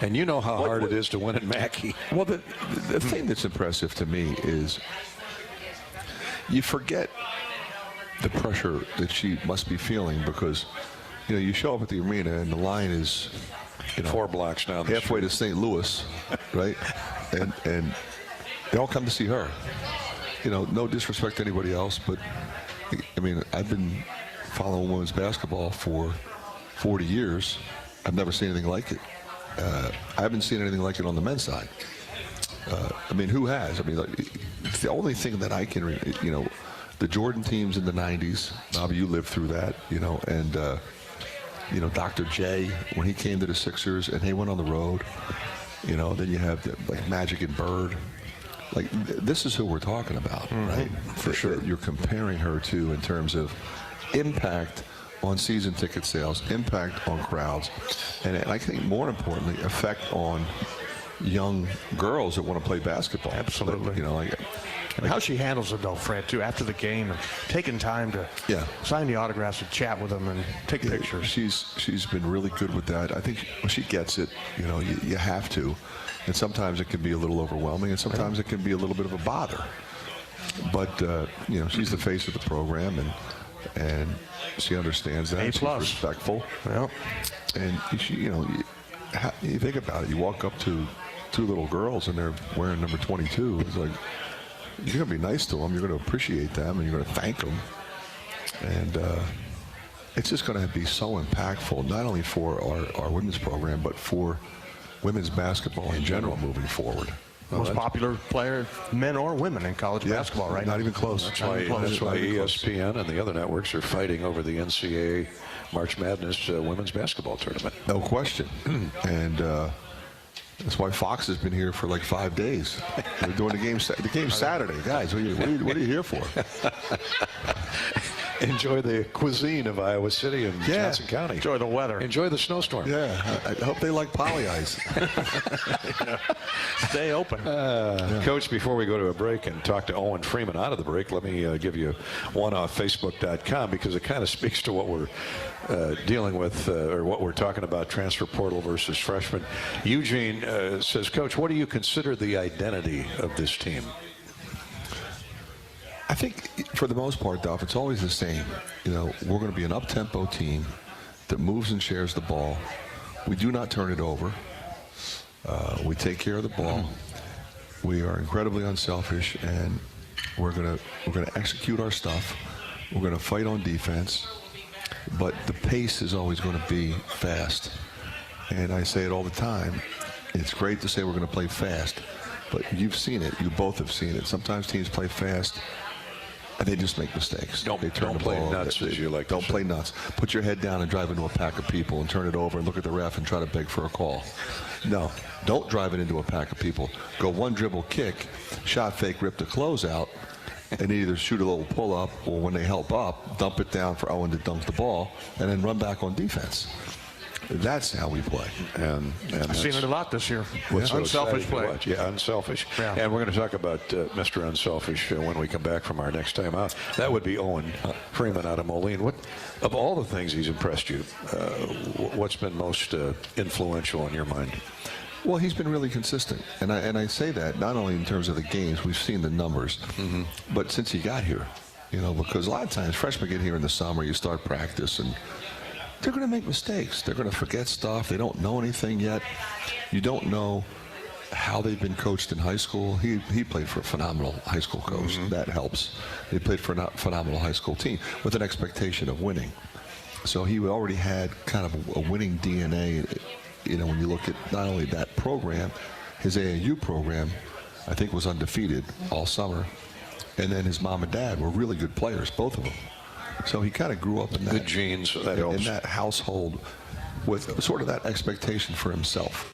and you know how hard it is to win at Mackey. Well, the thing that's impressive to me is you forget the pressure that she must be feeling because, you show up at the arena and the line is, 4 blocks down the halfway street. to St. Louis, right? and they all come to see her. No disrespect to anybody else, but I mean, I've been following women's basketball for 40 years. I've never seen anything like it. I haven't seen anything like it on the men's side. I mean, who has? I mean, it's the only thing that I can, the Jordan teams in the 90s. Bobby, you lived through that, and, Dr. J, when he came to the Sixers and he went on the road, then you have like Magic and Bird. Like, this is who we're talking about, right? For sure. That you're comparing her to in terms of impact on season ticket sales, impact on crowds, and I think more importantly, effect on young girls that want to play basketball. Absolutely. And how she handles it, though, Fran, too, after the game, and taking time to sign the autographs and chat with them and take pictures. She's been really good with that. I think when she gets it, you have to. And sometimes it can be a little overwhelming, and sometimes it can be a little bit of a bother. But, she's the face of the program, and she understands that. She's respectful. Well, and she, you think about it. You walk up to 2 little girls, and they're wearing number 22. It's like, you're going to be nice to them. You're going to appreciate them, and you're going to thank them. And it's just going to be so impactful, not only for our women's program, but for women's basketball in general moving forward. Most popular player, men or women, in college basketball, right? Not even close. That's why ESPN and the other networks are fighting over the NCAA March Madness women's basketball tournament. No question. And that's why Fox has been here for like 5 days. They're doing the game Saturday. Guys, what are you here for? Enjoy the cuisine of Iowa City and Johnson County. Enjoy the weather. Enjoy the snowstorm. Yeah, I hope they like poly ice. Stay open. Coach, before we go to a break and talk to Owen Freeman out of the break, let me give you one off Facebook.com because it kind of speaks to what we're dealing with or what we're talking about, transfer portal versus freshmen. Eugene says, Coach, what do you consider the identity of this team? I think for the most part, Dolph, it's always the same. We're going to be an up-tempo team that moves and shares the ball. We do not turn it over. We take care of the ball. We are incredibly unselfish, and we're going to execute our stuff. We're going to fight on defense, but the pace is always going to be fast. And I say it all the time. It's great to say we're going to play fast, but you've seen it. You both have seen it. Sometimes teams play fast, and they just make mistakes. Don't play nuts, as you like to Don't play nuts. Put your head down and drive into a pack of people and turn it over and look at the ref and try to beg for a call. No, don't drive it into a pack of people. Go one dribble kick, shot fake, rip the close out, and either shoot a little pull-up or when they help up, dump it down for Owen to dunk the ball, and then run back on defense. That's how we play. And I've seen it a lot this year. Unselfish play. Yeah, unselfish. Yeah. And we're going to talk about Mr. Unselfish when we come back from our next time out. That would be Owen Freeman out of Moline. What, of all the things he's impressed you, what's been most influential in your mind? Well, he's been really consistent. And I say that not only in terms of the games, we've seen the numbers, but since he got here. Because a lot of times freshmen get here in the summer, you start practice, and they're going to make mistakes. They're going to forget stuff. They don't know anything yet. You don't know how they've been coached in high school. He played for a phenomenal high school coach. That helps. He played for a phenomenal high school team with an expectation of winning. So he already had kind of a winning DNA. When you look at not only that program, his AAU program, I think was undefeated all summer. And then his mom and dad were really good players, both of them. So he kind of grew up in good genes, in that household with sort of that expectation for himself.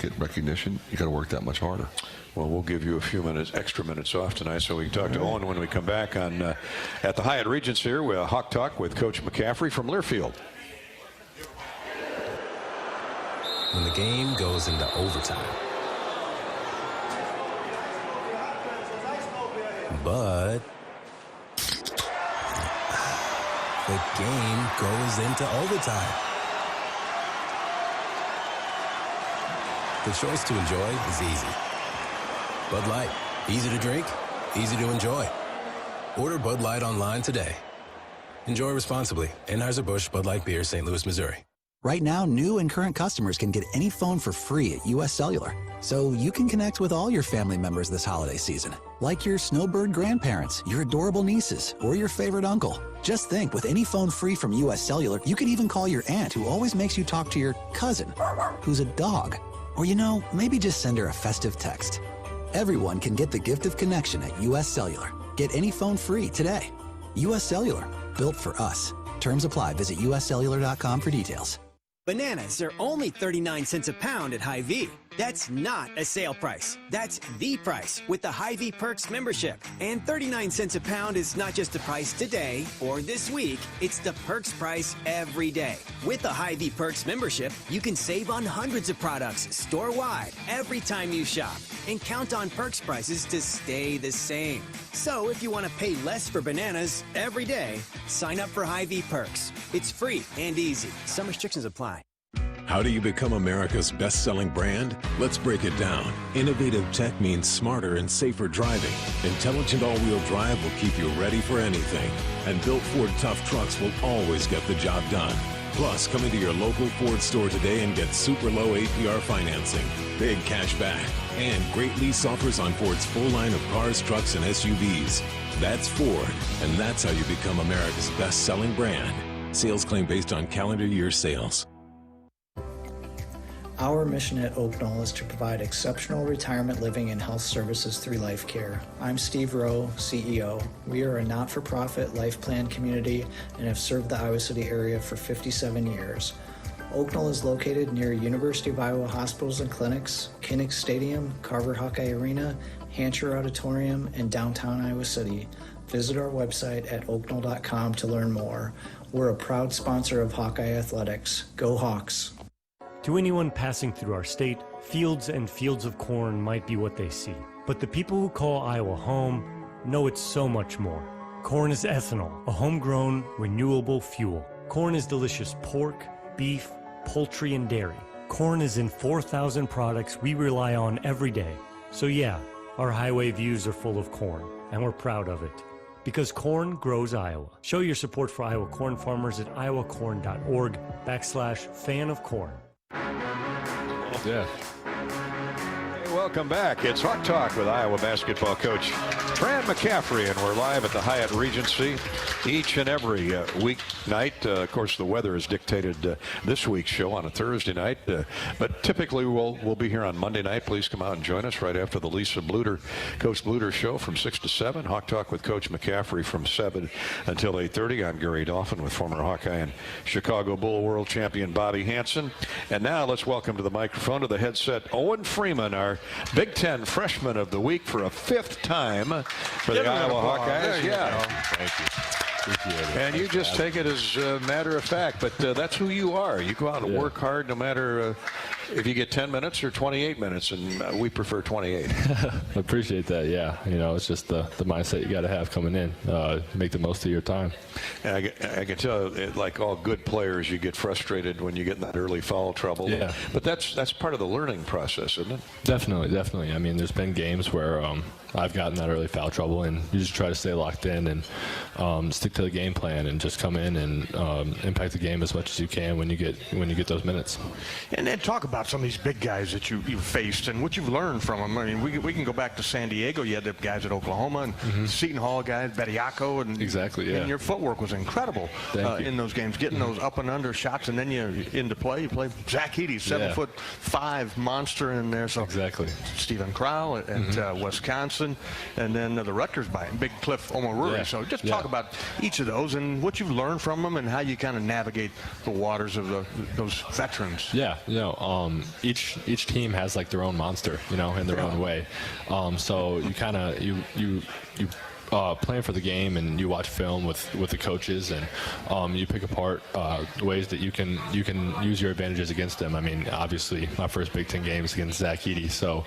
you get recognition, you got to work that much harder. Well, we'll give you a few minutes, extra minutes off tonight, so we can talk to Owen when we come back on at the Hyatt Regency here with Hawk Talk with Coach McCaffery from Learfield. When the game goes into overtime. But the game goes into overtime. The choice to enjoy is easy. Bud Light, easy to drink, easy to enjoy. Order Bud Light online today. Enjoy responsibly. Anheuser-Busch Bud Light Beer, St. Louis, Missouri. Right now, new and current customers can get any phone for free at US Cellular. So you can connect with all your family members this holiday season, like your snowbird grandparents, your adorable nieces, or your favorite uncle. Just think, with any phone free from US Cellular, you could even call your aunt who always makes you talk to your cousin, who's a dog. Or, you know, maybe just send her a festive text. Everyone can get the gift of connection at US Cellular. Get any phone free today. US Cellular, built for us. Terms apply. Visit uscellular.com for details. Bananas are only 39 cents a pound at Hy-Vee. That's not a sale price. That's the price with the Hy-Vee Perks membership. And 39 cents a pound is not just the price today or this week. It's the Perks price every day. With the Hy-Vee Perks membership, you can save on hundreds of products store-wide every time you shop. And count on Perks prices to stay the same. So if you want to pay less for bananas every day, sign up for Hy-Vee Perks. It's free and easy. Some restrictions apply. How do you become America's best-selling brand? Let's break it down. Innovative tech means smarter and safer driving. Intelligent all-wheel drive will keep you ready for anything. And built Ford tough trucks will always get the job done. Plus, come into your local Ford store today and get super low APR financing, big cash back, and great lease offers on Ford's full line of cars, trucks, and SUVs. That's Ford, and that's how you become America's best-selling brand. Sales claim based on calendar year sales. Our mission at Oak Knoll is to provide exceptional retirement living and health services through life care. I'm Steve Rowe, CEO. We are a not-for-profit life plan community and have served the Iowa City area for 57 years. Oak Knoll is located near University of Iowa hospitals and clinics, Kinnick Stadium, Carver Hawkeye Arena, Hancher Auditorium, and downtown Iowa City. Visit our website at oakknoll.com to learn more. We're a proud sponsor of Hawkeye Athletics. Go Hawks! To anyone passing through our state, fields and fields of corn might be what they see. But the people who call Iowa home know it's so much more. Corn is ethanol, a homegrown, renewable fuel. Corn is delicious pork, beef, poultry, and dairy. Corn is in 4,000 products we rely on every day. So yeah, our highway views are full of corn, and we're proud of it. Because corn grows Iowa. Show your support for Iowa corn farmers at iowacorn.org/fan of corn. Yeah. Welcome back. It's Hawk Talk with Iowa basketball coach Fran McCaffery, and we're live at the Hyatt Regency each and every weeknight. Of course, the weather has dictated this week's show on a Thursday night, but typically we'll be here on Monday night. Please come out and join us right after the Lisa Bluter, Coach Bluter show from 6 to 7. Hawk Talk with Coach McCaffery from 7 until 8:30. I'm Gary Dolphin with former Hawkeye and Chicago Bull world champion Bobby Hansen. And now let's welcome to the microphone, to the headset, Owen Freeman, our Big Ten freshman of the week for a 5th time for the Iowa Hawkeyes. Yeah. Thank you. Appreciate it. And you just take it as a matter of fact, but that's who you are. You go out and work hard no matter if you get 10 minutes or 28 minutes, and we prefer 28. I appreciate that, yeah. You know, it's just the mindset you got to have coming in. Make the most of your time. And I can tell, like all good players, you get frustrated when you get in that early foul trouble. Yeah. But that's part of the learning process, isn't it? Definitely. I mean, there's been games where I've gotten that early foul trouble, and you just try to stay locked in and stick to the game plan and just come in and impact the game as much as you can when you get those minutes. And then talk about some of these big guys that you've faced and what you've learned from them. I mean, we can go back to San Diego. You had the guys at Oklahoma and Seton Hall guys, Bediako, and exactly, yeah. And your footwork was incredible in those games, getting those up and under shots, and then you play Zach Heedy, 7'5" monster in there. So exactly. Stephen Crowell at Wisconsin, and then the Rutgers by Big Cliff Omaruri. Yeah. So just talk about each of those and what you've learned from them and how you kind of navigate the waters of those veterans. Yeah, you know, each team has like their own monster, you know, in their own way. So you kind of you plan for the game, and you watch film with the coaches, and you pick apart ways that you can use your advantages against them. I mean, obviously, my first Big Ten game is against Zach Edey, so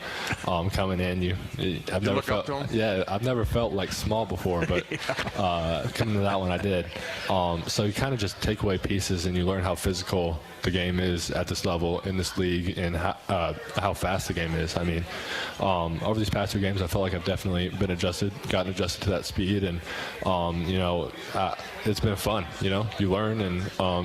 coming in, I've never felt like small before, but coming to that one, I did. So you kind of just take away pieces, and you learn how physical the game is at this level in this league, and how fast the game is. I mean, over these past 2 games, I felt like I've definitely gotten adjusted to that speed, and it's been fun. You know, you learn, and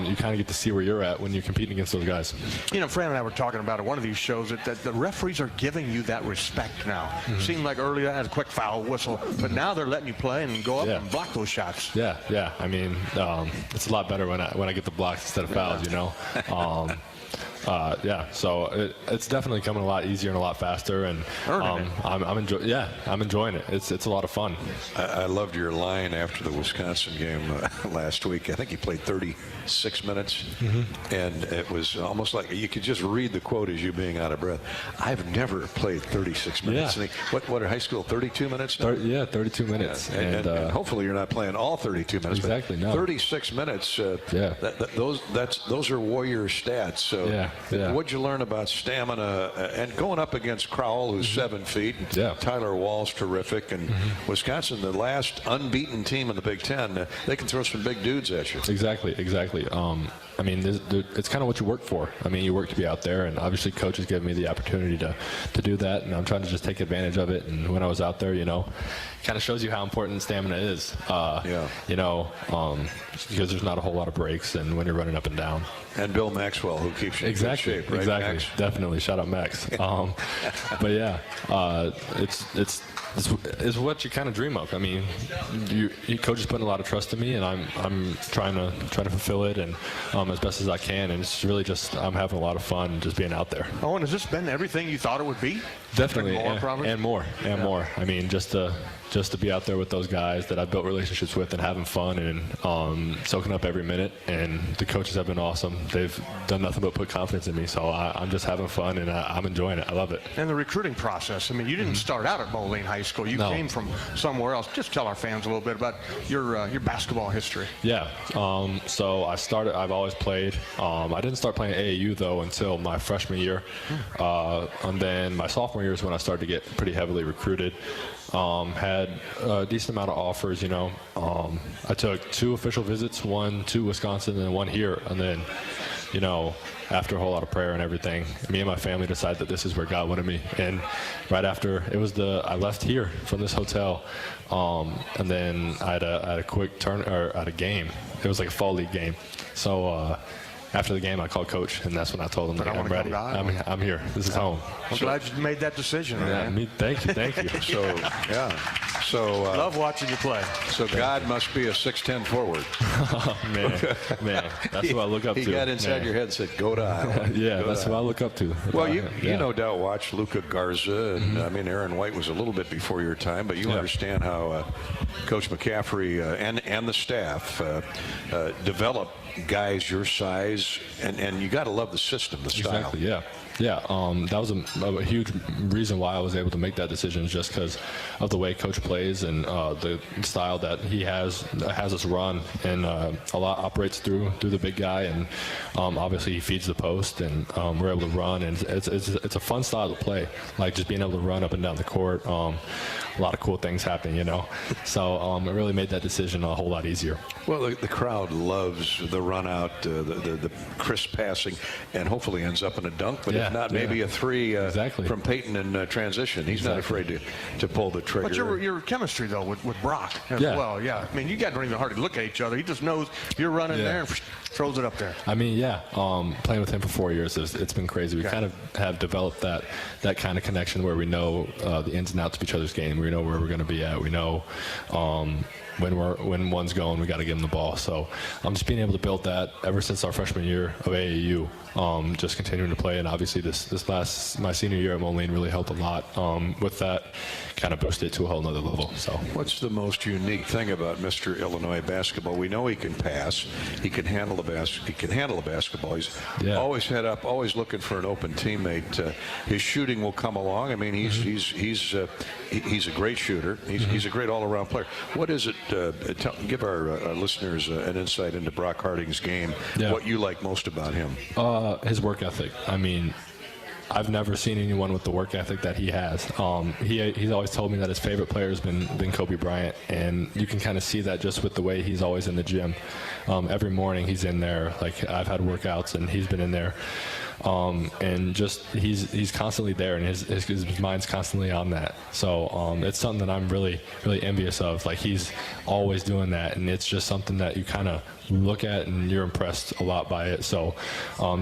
you kind of get to see where you're at when you're competing against those guys. You know, Fran and I were talking about at one of these shows that the referees are giving you that respect now. Seemed like earlier I had a quick foul whistle, but now they're letting you play and go up and block those shots. Yeah. I mean, it's a lot better when I get the blocks instead of fouls. You know. So it's definitely coming a lot easier and a lot faster, and I'm enjoying it. It's a lot of fun. I loved your line after the Wisconsin game last week. I think you played 36 minutes, and it was almost like you could just read the quote as you being out of breath. I've never played 36 minutes. Yeah. What are high school, 32 minutes now? 32 minutes. Yeah. And hopefully you're not playing all 32 minutes. Exactly, no. 36 minutes, those are warrior stats. So what'd you learn about stamina and going up against Crowell, who's 7 feet? Tyler Wall's terrific. And Wisconsin, the last unbeaten team in the Big Ten, they can throw some big dudes at you. Exactly. I mean, it's kind of what you work for. I mean, you work to be out there, and obviously coaches give me the opportunity to do that, and I'm trying to just take advantage of it. And when I was out there, you know, kind of shows you how important stamina is. You know, because there's not a whole lot of breaks, and when you're running up and down. And Bill Maxwell, who keeps you in good shape, right? Exactly. Max? Definitely. Shout out Max. But yeah, it's what you kind of dream of. I mean, you coaches putting a lot of trust in me, and I'm trying to fulfill it, and as best as I can. And it's really just I'm having a lot of fun just being out there. Oh, and has this been everything you thought it would be? Definitely, and more. I mean, just to be out there with those guys that I've built relationships with and having fun and soaking up every minute. And the coaches have been awesome. They've done nothing but put confidence in me. So I'm just having fun, and I'm enjoying it. I love it. And the recruiting process. I mean, you didn't start out at Moline High School. You came from somewhere else. Just tell our fans a little bit about your basketball history. Yeah. So I've always played. I didn't start playing AAU, though, until my freshman year. And then my sophomore year is when I started to get pretty heavily recruited. Had a decent amount of offers, you know. I took 2 official visits, 1 to Wisconsin and 1 here. And then, you know, after a whole lot of prayer and everything, me and my family decided that this is where God wanted me. And right after, I left here from this hotel. And then I had a quick turn, or at a game. It was like a fall league game. So, after the game, I called Coach, and that's when I told him that I'm ready. I'm here. This is home. I'm glad you made that decision. Thank you. So love watching you play. So God must be a 6'10" forward. man, that's who I look up to. He got inside your head and said, "Go to Iowa." That's who I look up to. Well, you no doubt watched Luka Garza, and I mean Aaron White was a little bit before your time, but you understand how Coach McCaffery and the staff develop guys your size, and you got to love the system, the style. Exactly. Yeah. That was a huge reason why I was able to make that decision, just because of the way Coach plays and the style that he has us run, and a lot operates through the big guy, and obviously he feeds the post, and we're able to run, and it's a fun style to play, like just being able to run up and down the court. A lot of cool things happen, you know. So it really made that decision a whole lot easier. Well, the crowd loves the run out, the crisp passing, and hopefully ends up in a dunk. But if not, maybe a 3 from Peyton in transition. He's not afraid to pull the trigger. But your chemistry, though, with Brock as well. Yeah. I mean, you guys don't even hardly look at each other. He just knows you're running there and throws it up there. I mean, playing with him for 4 years, it's been crazy. We kind of have developed that kind of connection where we know the ins and outs of each other's game. We know where we're going to be at. We know when one's going, we got to give them the ball. So I'm just being able to build that ever since our freshman year of AAU, just continuing to play. And obviously my senior year at Moline really helped a lot with that, kind of boosted it to a whole nother level. So what's the most unique thing about Mr. Illinois basketball? We know he can pass, he can handle the basketball. He's always head up, always looking for an open teammate. His shooting will come along. I mean, he's a great shooter. He's a great all-around player. What is it? Give our listeners an insight into Brock Harding's game. What you like most about him? His work ethic. I mean, I've never seen anyone with the work ethic that he has. He's always told me that his favorite player has been Kobe Bryant, and you can kind of see that just with the way he's always in the gym. Every morning he's in there. Like, I've had workouts and he's been in there. And just he's constantly there, and his mind's constantly on that. So it's something that I'm really envious of. Like, he's always doing that, and it's just something that you kind of look at and you're impressed a lot by it. So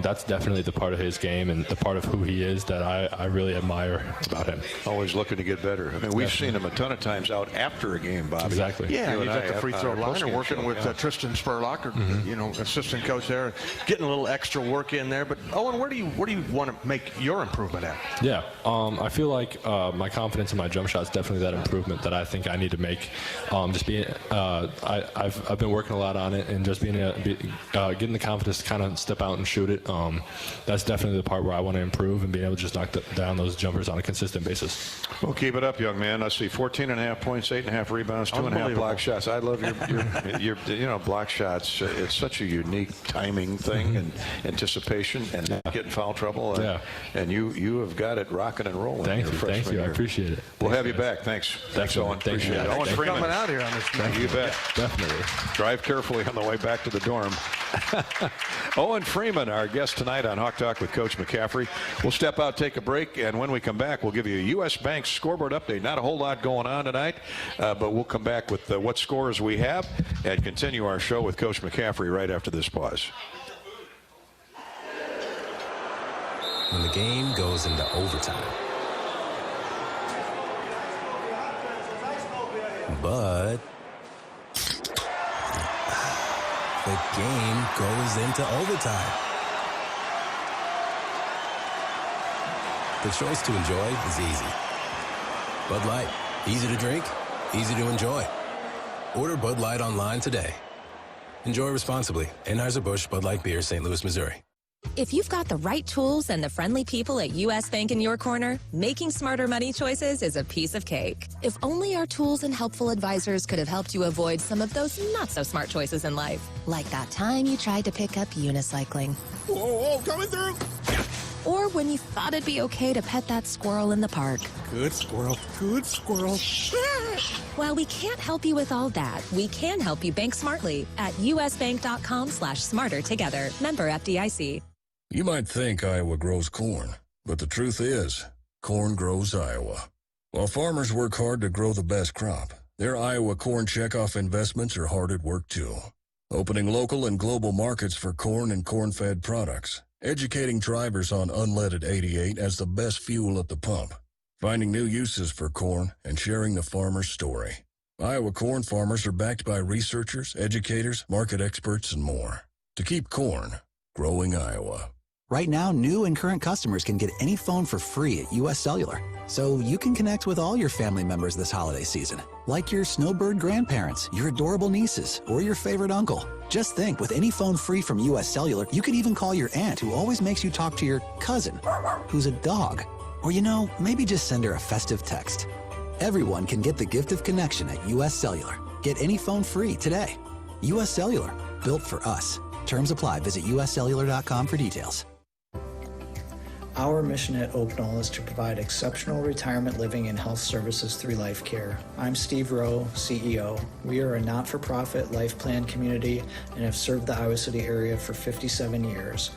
that's definitely the part of his game and the part of who he is that I really admire about him. Always looking to get better. I mean, we've seen him a ton of times out after a game, Bobby. Exactly. Yeah, he's at the free throw line, or working with Tristan Spurlock, or assistant coach there, getting a little extra work in there. But Owen, where do you want to make your improvement at? Yeah, I feel like my confidence in my jump shot is definitely that improvement that I think I need to make. Just being, I've been working a lot on it, and just being getting the confidence to kind of step out and shoot it. That's definitely the part where I want to improve, and being able to just knock down those jumpers on a consistent basis. Well, keep it up, young man. Let's see, 14.5 points, 8.5 rebounds, 2.5 block shots. I love your block shots. It's such a unique timing thing and anticipation, and not getting foul trouble. And you have got it rocking and rolling. Thank you. I appreciate it. We'll have you back. Thanks, Owen. Appreciate it. Owen Freeman coming out here on this. You bet. Definitely. Drive carefully on the way back to the dorm. Owen Freeman, our guest tonight on Hawk Talk with Coach McCaffery. We'll step out, take a break, and when we come back, we'll give you a U.S. Bank scoreboard update. Not a whole lot going on tonight, but we'll come back with what scores we have and continue our show with Coach McCaffery right after this pause. When the game goes into overtime. But the game goes into overtime. The choice to enjoy is easy. Bud Light, easy to drink, easy to enjoy. Order Bud Light online today. Enjoy responsibly. Anheuser-Busch Bud Light Beer, St. Louis, Missouri. If you've got the right tools and the friendly people at U.S. Bank in your corner, making smarter money choices is a piece of cake. If only our tools and helpful advisors could have helped you avoid some of those not-so-smart choices in life. Like that time you tried to pick up unicycling. Whoa, coming through! Or when you thought it'd be okay to pet that squirrel in the park. Good squirrel, good squirrel. While we can't help you with all that, we can help you bank smartly at usbank.com/smarter together. Member FDIC. You might think Iowa grows corn, but the truth is, corn grows Iowa. While farmers work hard to grow the best crop, their Iowa corn checkoff investments are hard at work too. Opening local and global markets for corn and corn-fed products, educating drivers on unleaded 88 as the best fuel at the pump, finding new uses for corn, and sharing the farmer's story. Iowa corn farmers are backed by researchers, educators, market experts, and more. To keep corn growing Iowa. Right now, new and current customers can get any phone for free at US Cellular. So you can connect with all your family members this holiday season, like your snowbird grandparents, your adorable nieces, or your favorite uncle. Just think, with any phone free from US Cellular, you could even call your aunt who always makes you talk to your cousin, who's a dog. Or maybe just send her a festive text. Everyone can get the gift of connection at US Cellular. Get any phone free today. US Cellular, built for us. Terms apply. Visit uscellular.com for details. Our mission at Oak Knoll is to provide exceptional retirement living and health services through life care. I'm Steve Rowe, CEO. We are a not-for-profit life plan community and have served the Iowa City area for 57 years.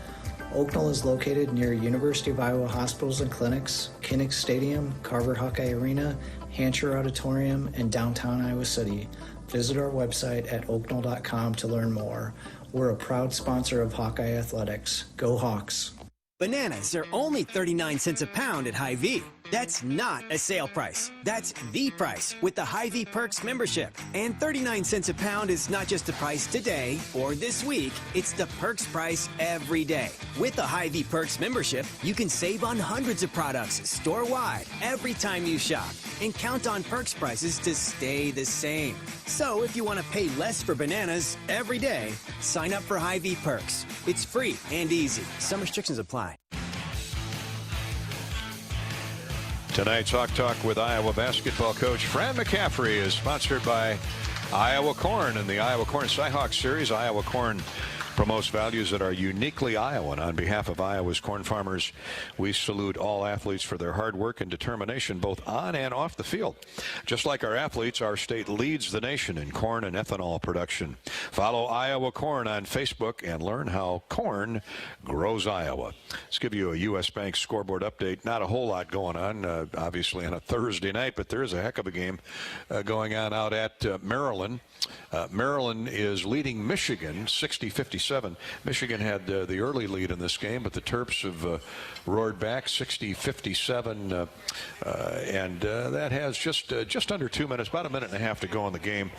Oak Knoll is located near University of Iowa hospitals and clinics, Kinnick Stadium, Carver Hawkeye Arena, Hancher Auditorium, and downtown Iowa City. Visit our website at oakknoll.com to learn more. We're a proud sponsor of Hawkeye Athletics. Go Hawks! Bananas are only 39 cents a pound at Hy-Vee. That's not a sale price. That's the price with the Hy-Vee Perks membership. And 39 cents a pound is not just the price today or this week. It's the Perks price every day. With the Hy-Vee Perks membership, you can save on hundreds of products store-wide every time you shop and count on Perks prices to stay the same. So if you want to pay less for bananas every day, sign up for Hy-Vee Perks. It's free and easy. Some restrictions apply. Tonight's Hawk Talk with Iowa basketball coach Fran McCaffery is sponsored by Iowa Corn and the Iowa Corn Cyhawk Series. Iowa Corn promotes values that are uniquely Iowan. On behalf of Iowa's corn farmers, we salute all athletes for their hard work and determination, both on and off the field. Just like our athletes, our state leads the nation in corn and ethanol production. Follow Iowa Corn on Facebook and learn how corn grows Iowa. Let's give you a U.S. Bank scoreboard update. Not a whole lot going on, obviously, on a Thursday night, but there is a heck of a game going on out at Maryland. Maryland is leading Michigan 60-57. Michigan had the early lead in this game, but the Terps have roared back 60-57, and that has just under 2 minutes, about a minute and a half to go in the game.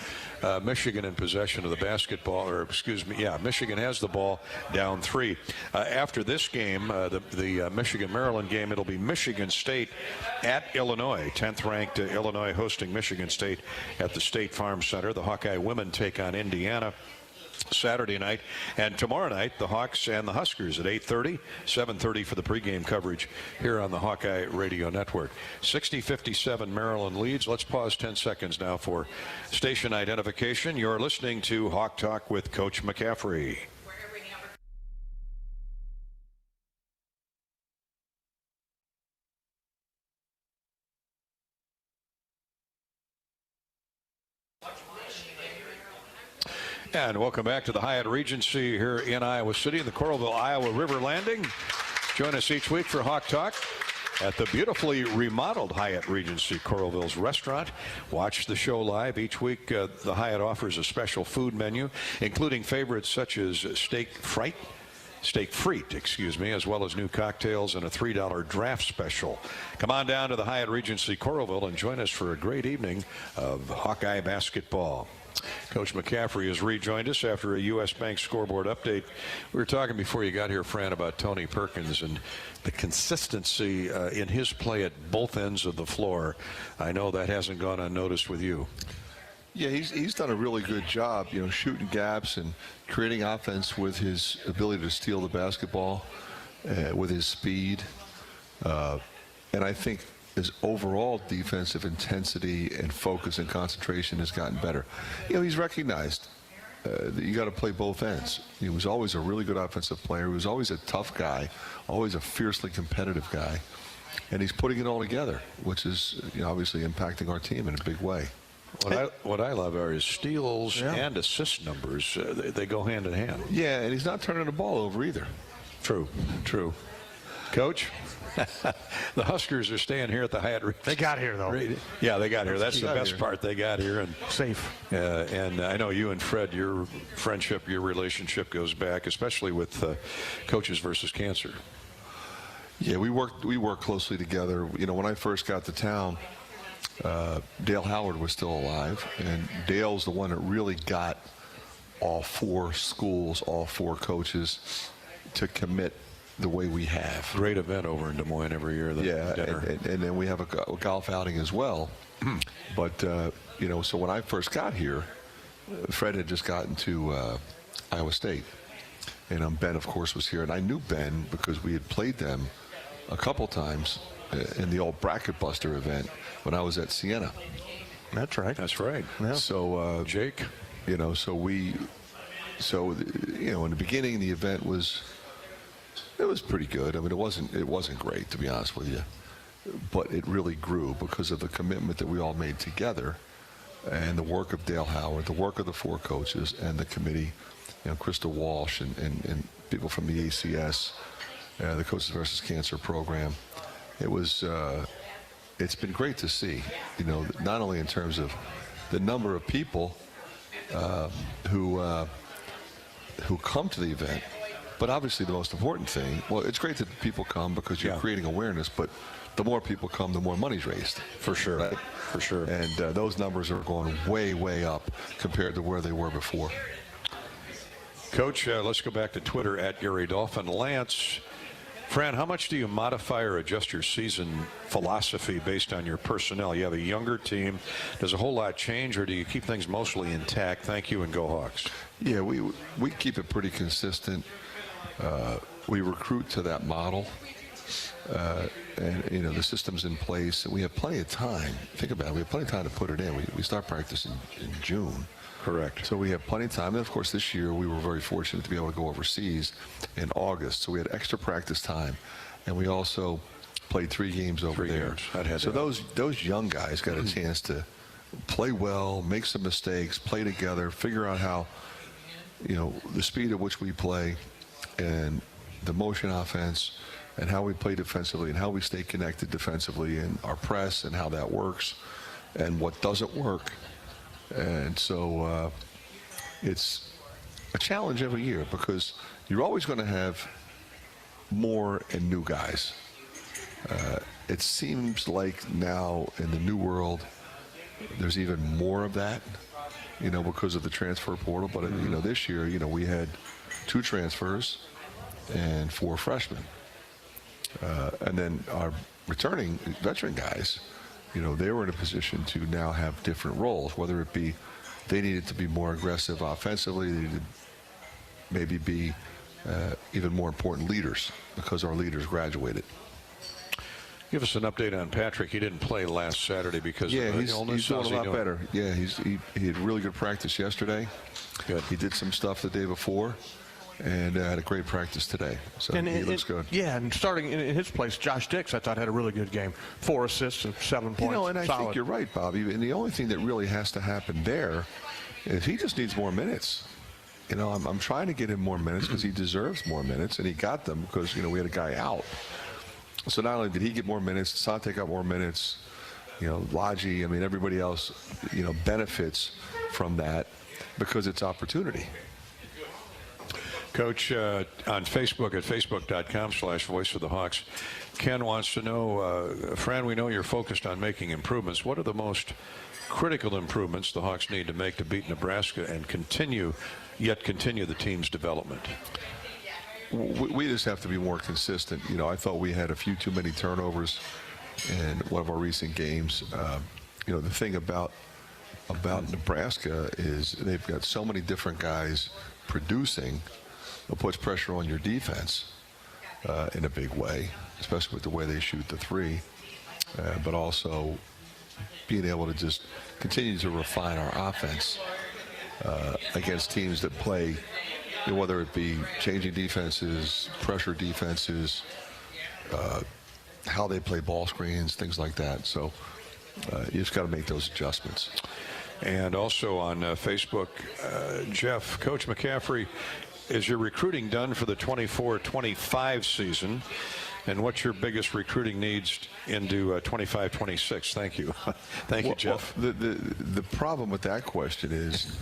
Michigan in possession of the basketball, or excuse me, Michigan has the ball down 3. After this game, the Michigan-Maryland game, it'll be Michigan State at Illinois. 10th ranked Illinois hosting Michigan State at the State Farm Center. The Hawkeye women take on Indiana Saturday night, and tomorrow night the Hawks and the Huskers at 8:30, 7:30 for the pregame coverage here on the Hawkeye Radio Network. 60-57 Maryland leads. Let's pause 10 seconds now for station identification. You're listening to Hawk Talk with Coach McCaffery. And welcome back to the Hyatt Regency here in Iowa City, the Coralville, Iowa River Landing. Join us each week for Hawk Talk at the beautifully remodeled Hyatt Regency, Coralville's restaurant. Watch the show live. Each week, the Hyatt offers a special food menu, including favorites such as steak frite, as well as new cocktails and a $3 draft special. Come on down to the Hyatt Regency, Coralville, and join us for a great evening of Hawkeye basketball. Coach McCaffery has rejoined us after a U.S. Bank scoreboard update. We were talking before you got here, Fran, about Tony Perkins and the consistency in his play at both ends of the floor. I know that hasn't gone unnoticed with you. Yeah, he's done a really good job, shooting gaps and creating offense with his ability to steal the basketball, with his speed. And I think his overall defensive intensity and focus and concentration has gotten better. He's recognized that you got to play both ends. He was always a really good offensive player. He was always a tough guy, always a fiercely competitive guy. And he's putting it all together, which is obviously impacting our team in a big way. What I love are his steals and assist numbers. They go hand in hand. Yeah, and he's not turning the ball over either. True. Coach? The Huskers are staying here at the Hyatt Regency. They got here, though. Yeah, they got here. That's the best part. They got here. And safe. And I know you and Fred, your friendship, your relationship goes back, especially with Coaches versus Cancer. Yeah, we work closely together. When I first got to town, Dale Howard was still alive, and Dale's the one that really got all 4 schools, all 4 coaches to commit the way we have. Great event over in Des Moines every year. And then we have a golf outing as well. But, so when I first got here, Fred had just gotten to Iowa State. And Ben, of course, was here. And I knew Ben because we had played them a couple times in the old Bracket Buster event when I was at Siena. That's right. Yeah. So, Jake, in the beginning, the event was pretty good. I mean, it wasn't great, to be honest with you, but it really grew because of the commitment that we all made together, and the work of Dale Howard, the work of the 4 coaches and the committee, Krista Walsh and people from the ACS, the Coaches versus Cancer program. It's been great to see, not only in terms of the number of people who come to the event, But obviously the most important thing, well, it's great that people come because you're creating awareness, but the more people come, the more money's raised. For sure. Right? For sure. And those numbers are going way, way up compared to where they were before. Coach, let's go back to Twitter at Gary Dolphin. Lance, Fran, how much do you modify or adjust your season philosophy based on your personnel? You have a younger team. Does a whole lot change, or do you keep things mostly intact? Thank you, and go Hawks. Yeah, we keep it pretty consistent. We recruit to that model. And, you know, the system's in place. We have plenty of time. Think about it. We have plenty of time to put it in. We start practice in June. Correct. So we have plenty of time. And, of course, this year we were very fortunate to be able to go overseas in August. So we had extra practice time. And we also played 3 games over there. So those young guys got a chance to play well, make some mistakes, play together, figure out how, you know, the speed at which we play and the motion offense and how we play defensively and how we stay connected defensively and our press and how that works and what doesn't work. And so it's a challenge every year because you're always going to have more and new guys. It seems like now in the new world there's even more of that, you know, because of the transfer portal. But, you know, this year, you know, we had 2 transfers and 4 freshmen. And then our returning veteran guys, you know, they were in a position to now have different roles, whether it be they needed to be more aggressive offensively, they needed maybe be even more important leaders because our leaders graduated. Give us an update on Patrick. He didn't play last Saturday because of illness. He's doing a lot better. Yeah, he had really good practice yesterday. Good. He did some stuff the day before. And had a great practice today. So he looks good. Yeah, and starting in his place, Josh Dix, I thought, had a really good game. 4 assists and 7 points. You know, and I Solid. think you're right, Bobby. And the only thing that really has to happen there is he just needs more minutes. You know, I'm trying to get him more minutes because he deserves more minutes, and he got them because, you know, we had a guy out. So not only did he get more minutes, Sante got more minutes, you know, Laji, I mean, everybody else, you know, benefits from that because it's opportunity. Coach, on Facebook at facebook.com/Voice of the Hawks, Ken wants to know, Fran, we know you're focused on making improvements. What are the most critical improvements the Hawks need to make to beat Nebraska and continue the team's development? We just have to be more consistent. You know, I thought we had a few too many turnovers in one of our recent games. You know, the thing about Nebraska is they've got so many different guys producing. It puts pressure on your defense in a big way, especially with the way they shoot the 3, but also being able to just continue to refine our offense against teams that play, you know, whether it be changing defenses, pressure defenses, how they play ball screens, things like that. So you just got to make those adjustments. And also on Facebook, Jeff, Coach McCaffery, is your recruiting done for the 24-25 season? And what's your biggest recruiting needs into 25-26? Thank you. Thank you, Jeff. Well, the problem with that question is,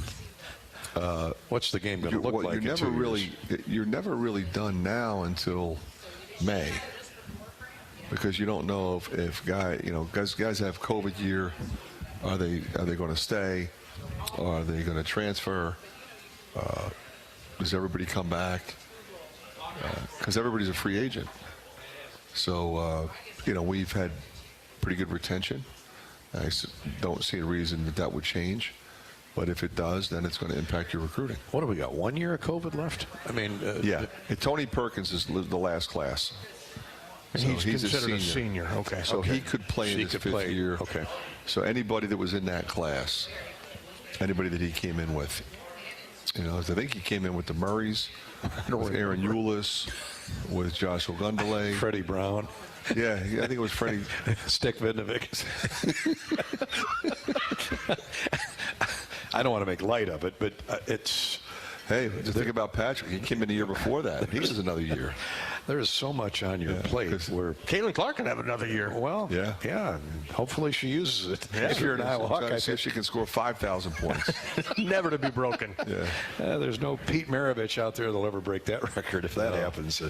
what's the game going to look like? You're never really done now until May, because you don't know if guys have COVID year. Are they going to stay? Are they going to transfer? Does everybody come back? Because everybody's a free agent. So, you know, we've had pretty good retention. I don't see a reason that would change. But if it does, then it's going to impact your recruiting. What do we got, 1 year of COVID left? I mean, yeah. Tony Perkins is the last class. And so he's considered a senior. Okay. So he could play in his 5th year. Okay. So anybody that was in that class, anybody that he came in with, you know, I think he came in with the Murrays, with Aaron Eulis, with Josh Ogundele, Freddie Brown. Yeah, I think it was Freddie. Stick Vidnovic. I don't want to make light of it, but it's. Hey, just think about Patrick. He came in the year before that. He was another year. There is so much on your plate. Where Caitlin Clark can have another year. Well, yeah. Hopefully she uses it. If you're an Iowa Hawkeye, I say she can score 5,000 points. Never to be broken. There's no Pete Maravich out there that'll ever break that record if that happens.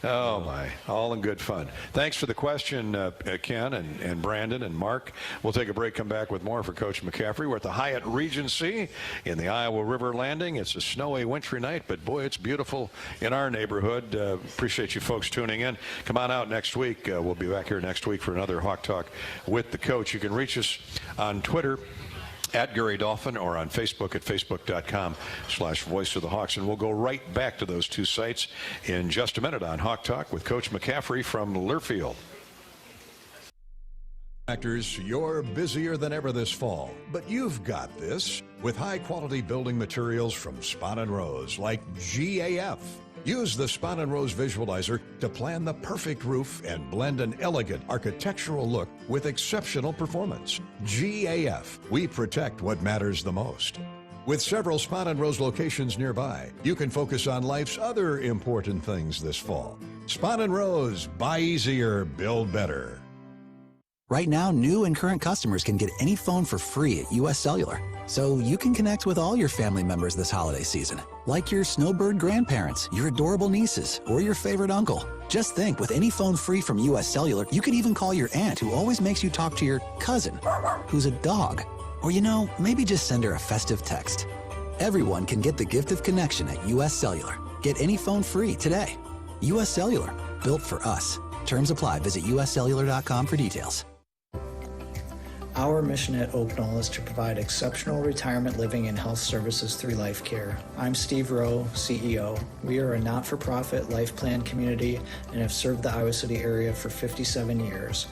Oh my, all in good fun. Thanks for the question, Ken and Brandon and Mark. We'll take a break, come back with more for Coach McCaffery. We're at the Hyatt Regency in the Iowa River Landing. It's a snowy, wintry night, but boy, it's beautiful in our neighborhood. Appreciate you folks tuning in. Come on out next week. We'll be back here next week for another Hawk Talk with the coach. You can reach us on Twitter at Gary Dolphin or on Facebook at facebook.com/Voice of the Hawks. And we'll go right back to those two sites in just a minute on Hawk Talk with Coach McCaffery from Learfield. You're busier than ever this fall, but you've got this with high-quality building materials from Spahn & Rose like GAF. Use the Spahn & Rose Visualizer to plan the perfect roof and blend an elegant architectural look with exceptional performance. GAF, we protect what matters the most. With several Spahn & Rose locations nearby, you can focus on life's other important things this fall. Spahn & Rose, buy easier, build better. Right now, new and current customers can get any phone for free at US Cellular. So you can connect with all your family members this holiday season, like your snowbird grandparents, your adorable nieces, or your favorite uncle. Just think, with any phone free from US Cellular, you could even call your aunt who always makes you talk to your cousin, who's a dog. Or, maybe just send her a festive text. Everyone can get the gift of connection at US Cellular. Get any phone free today. US Cellular, built for us. Terms apply. Visit uscellular.com for details. Our mission at Oak Knoll is to provide exceptional retirement living and health services through life care. I'm Steve Rowe, CEO. We are a not-for-profit life plan community and have served the Iowa City area for 57 years.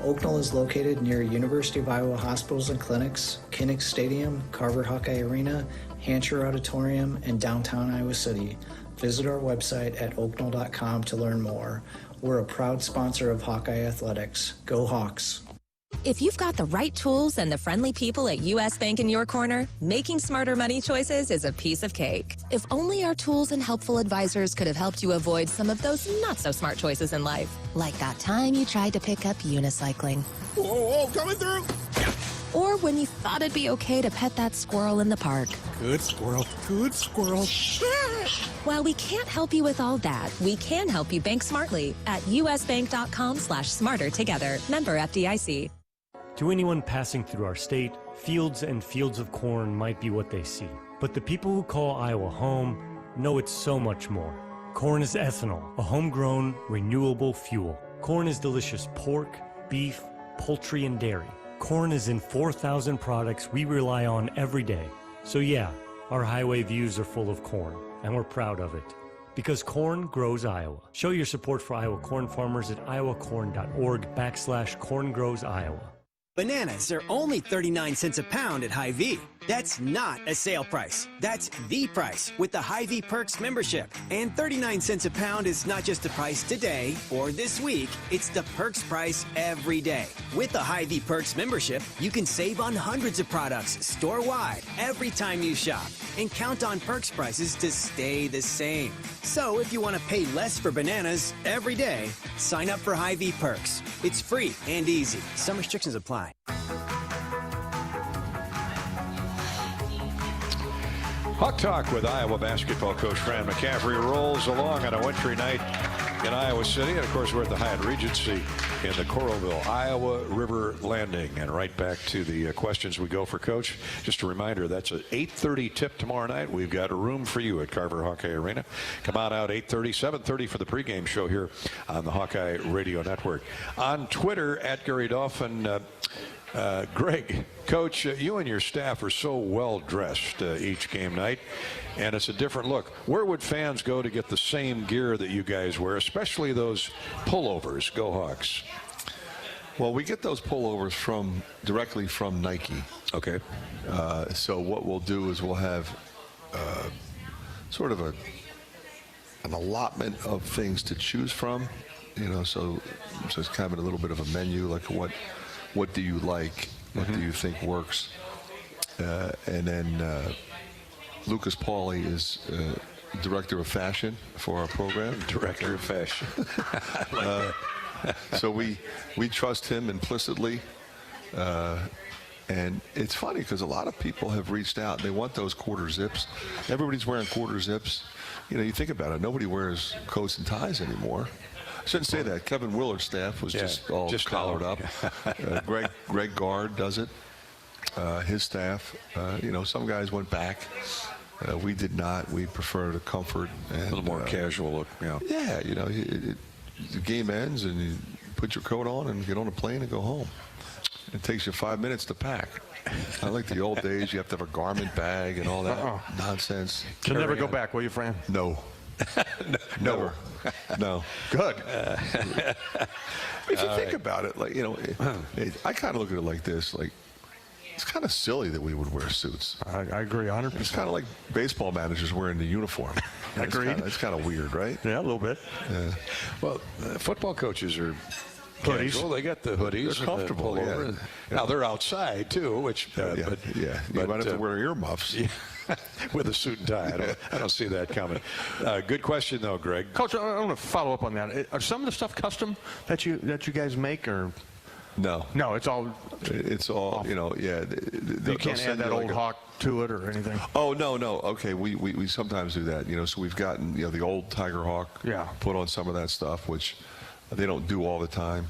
Oak Knoll is located near University of Iowa hospitals and clinics, Kinnick Stadium, Carver Hawkeye Arena, Hancher Auditorium, and downtown Iowa City. Visit our website at oakknoll.com to learn more. We're a proud sponsor of Hawkeye Athletics. Go Hawks! If you've got the right tools and the friendly people at U.S. Bank in your corner, making smarter money choices is a piece of cake. If only our tools and helpful advisors could have helped you avoid some of those not-so-smart choices in life. Like that time you tried to pick up unicycling. Whoa, coming through! Or when you thought it'd be okay to pet that squirrel in the park. Good squirrel, good squirrel. While we can't help you with all that, we can help you bank smartly at usbank.com/smarter together. Member FDIC. To anyone passing through our state, fields and fields of corn might be what they see. But the people who call Iowa home know it's so much more. Corn is ethanol, a homegrown, renewable fuel. Corn is delicious pork, beef, poultry, and dairy. Corn is in 4,000 products we rely on every day. So yeah, our highway views are full of corn, and we're proud of it. Because corn grows Iowa. Show your support for Iowa corn farmers at iowacorn.org/corn grows Iowa. Bananas are only 39 cents a pound at Hy-Vee. That's not a sale price. That's the price with the Hy-Vee Perks membership. And 39 cents a pound is not just the price today or this week. It's the Perks price every day. With the Hy-Vee Perks membership, you can save on hundreds of products store-wide every time you shop. And count on Perks prices to stay the same. So if you want to pay less for bananas every day, sign up for Hy-Vee Perks. It's free and easy. Some restrictions apply. Hawk Talk with Iowa basketball coach Fran McCaffery rolls along on a wintry night in Iowa City. And, of course, we're at the Hyatt Regency in the Coralville, Iowa River Landing. And right back to the questions we go for Coach. Just a reminder, that's an 8:30 tip tomorrow night. We've got a room for you at Carver Hawkeye Arena. Come on out 8:30, 7:30 for the pregame show here on the Hawkeye Radio Network. On Twitter, at Gary Dolphin, Greg, Coach, you and your staff are so well dressed each game night, and it's a different look. Where would fans go to get the same gear that you guys wear, especially those pullovers? Go Hawks. Well, we get those pullovers directly from Nike. Okay. So what we'll do is we'll have sort of an allotment of things to choose from. So it's kind of a little bit of a menu, like what do you like? What do you think works? And then Lucas Pauly is director of fashion for our program. Director of fashion. So we trust him implicitly. And it's funny because a lot of people have reached out. They want those quarter zips. Everybody's wearing quarter zips. You know, you think about it. Nobody wears coats and ties anymore. I shouldn't say that. Kevin Willard's staff was just collared up. Greg Gard does it. His staff. You know, some guys went back. We did not. We prefer the comfort and a little more casual look. Yeah. You know, the game ends and you put your coat on and get on a plane and go home. It takes you 5 minutes to pack. I like the old days. You have to have a garment bag and all that nonsense. You'll never go back, will you, Fran? No. Never. No. Good. If you think about it, like, you know, I kind of look at it like this. Like, it's kind of silly that we would wear suits. I agree 100%. It's kind of like baseball managers wearing the uniform. Agreed. It's kind of weird, right? Yeah, a little bit. Well, football coaches are hoodies. casual. They got the hoodies. They're comfortable. Yeah. Now they're outside too, which you might have to wear earmuffs. Yeah. With a suit and tie. I don't see that coming. Good question though, Greg. Coach, I want to follow up on that. Are some of the stuff custom that you guys make, or? No, it's all. It's all, you know. Yeah, you can't add that old Hawk to it or anything. Oh no. Okay, we sometimes do that. You know, so we've gotten, you know, the old Tiger Hawk. Yeah. Put on some of that stuff, which they don't do all the time.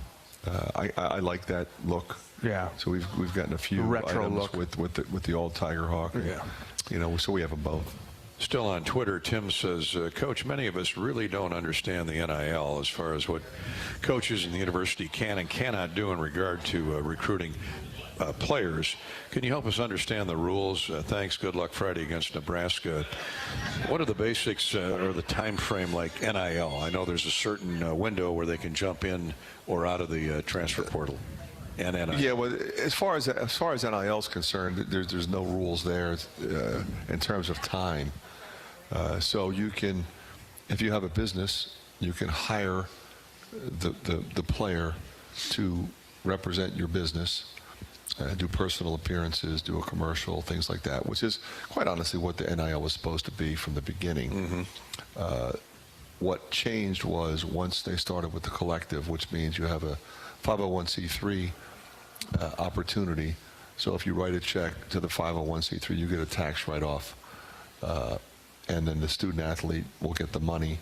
I like that look. Yeah. So we've gotten a few retro items look with the old Tiger Hawk. And, yeah. You know, so we have them both. Still on Twitter, Tim says, Coach, many of us really don't understand the NIL as far as what coaches in the university can and cannot do in regard to recruiting players. Can you help us understand the rules? Thanks. Good luck Friday against Nebraska. What are the basics or the time frame like NIL? I know there's a certain window where they can jump in or out of the transfer portal. And NIL. Yeah, well, as far as NIL is concerned, there's no rules there in terms of time. So you can, if you have a business, you can hire the player to represent your business, do personal appearances, do a commercial, things like that, which is quite honestly what the NIL was supposed to be from the beginning. Mm-hmm. What changed was once they started with the collective, which means you have a 501c3 opportunity. So if you write a check to the 501c3, you get a tax write-off. And then the student athlete will get the money,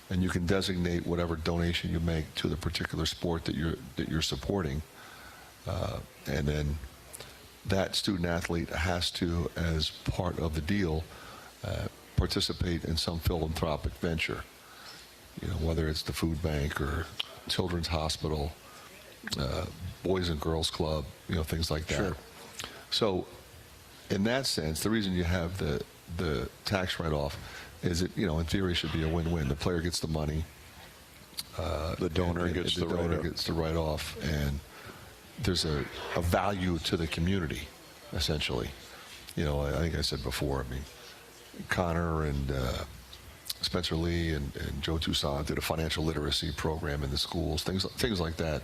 and you can designate whatever donation you make to the particular sport that you're supporting, and then that student athlete has to, as part of the deal, participate in some philanthropic venture. You know, whether it's the food bank or Children's Hospital, Boys and Girls Club, you know, things like that. Sure. So, in that sense, the reason you have the tax write-off is it, you know, in theory should be a win-win. The player gets the money, the donor gets the write-off, and there's a value to the community, essentially. You know, I think I said before, I mean, Connor and Spencer Lee and Joe Toussaint did a financial literacy program in the schools, things like that.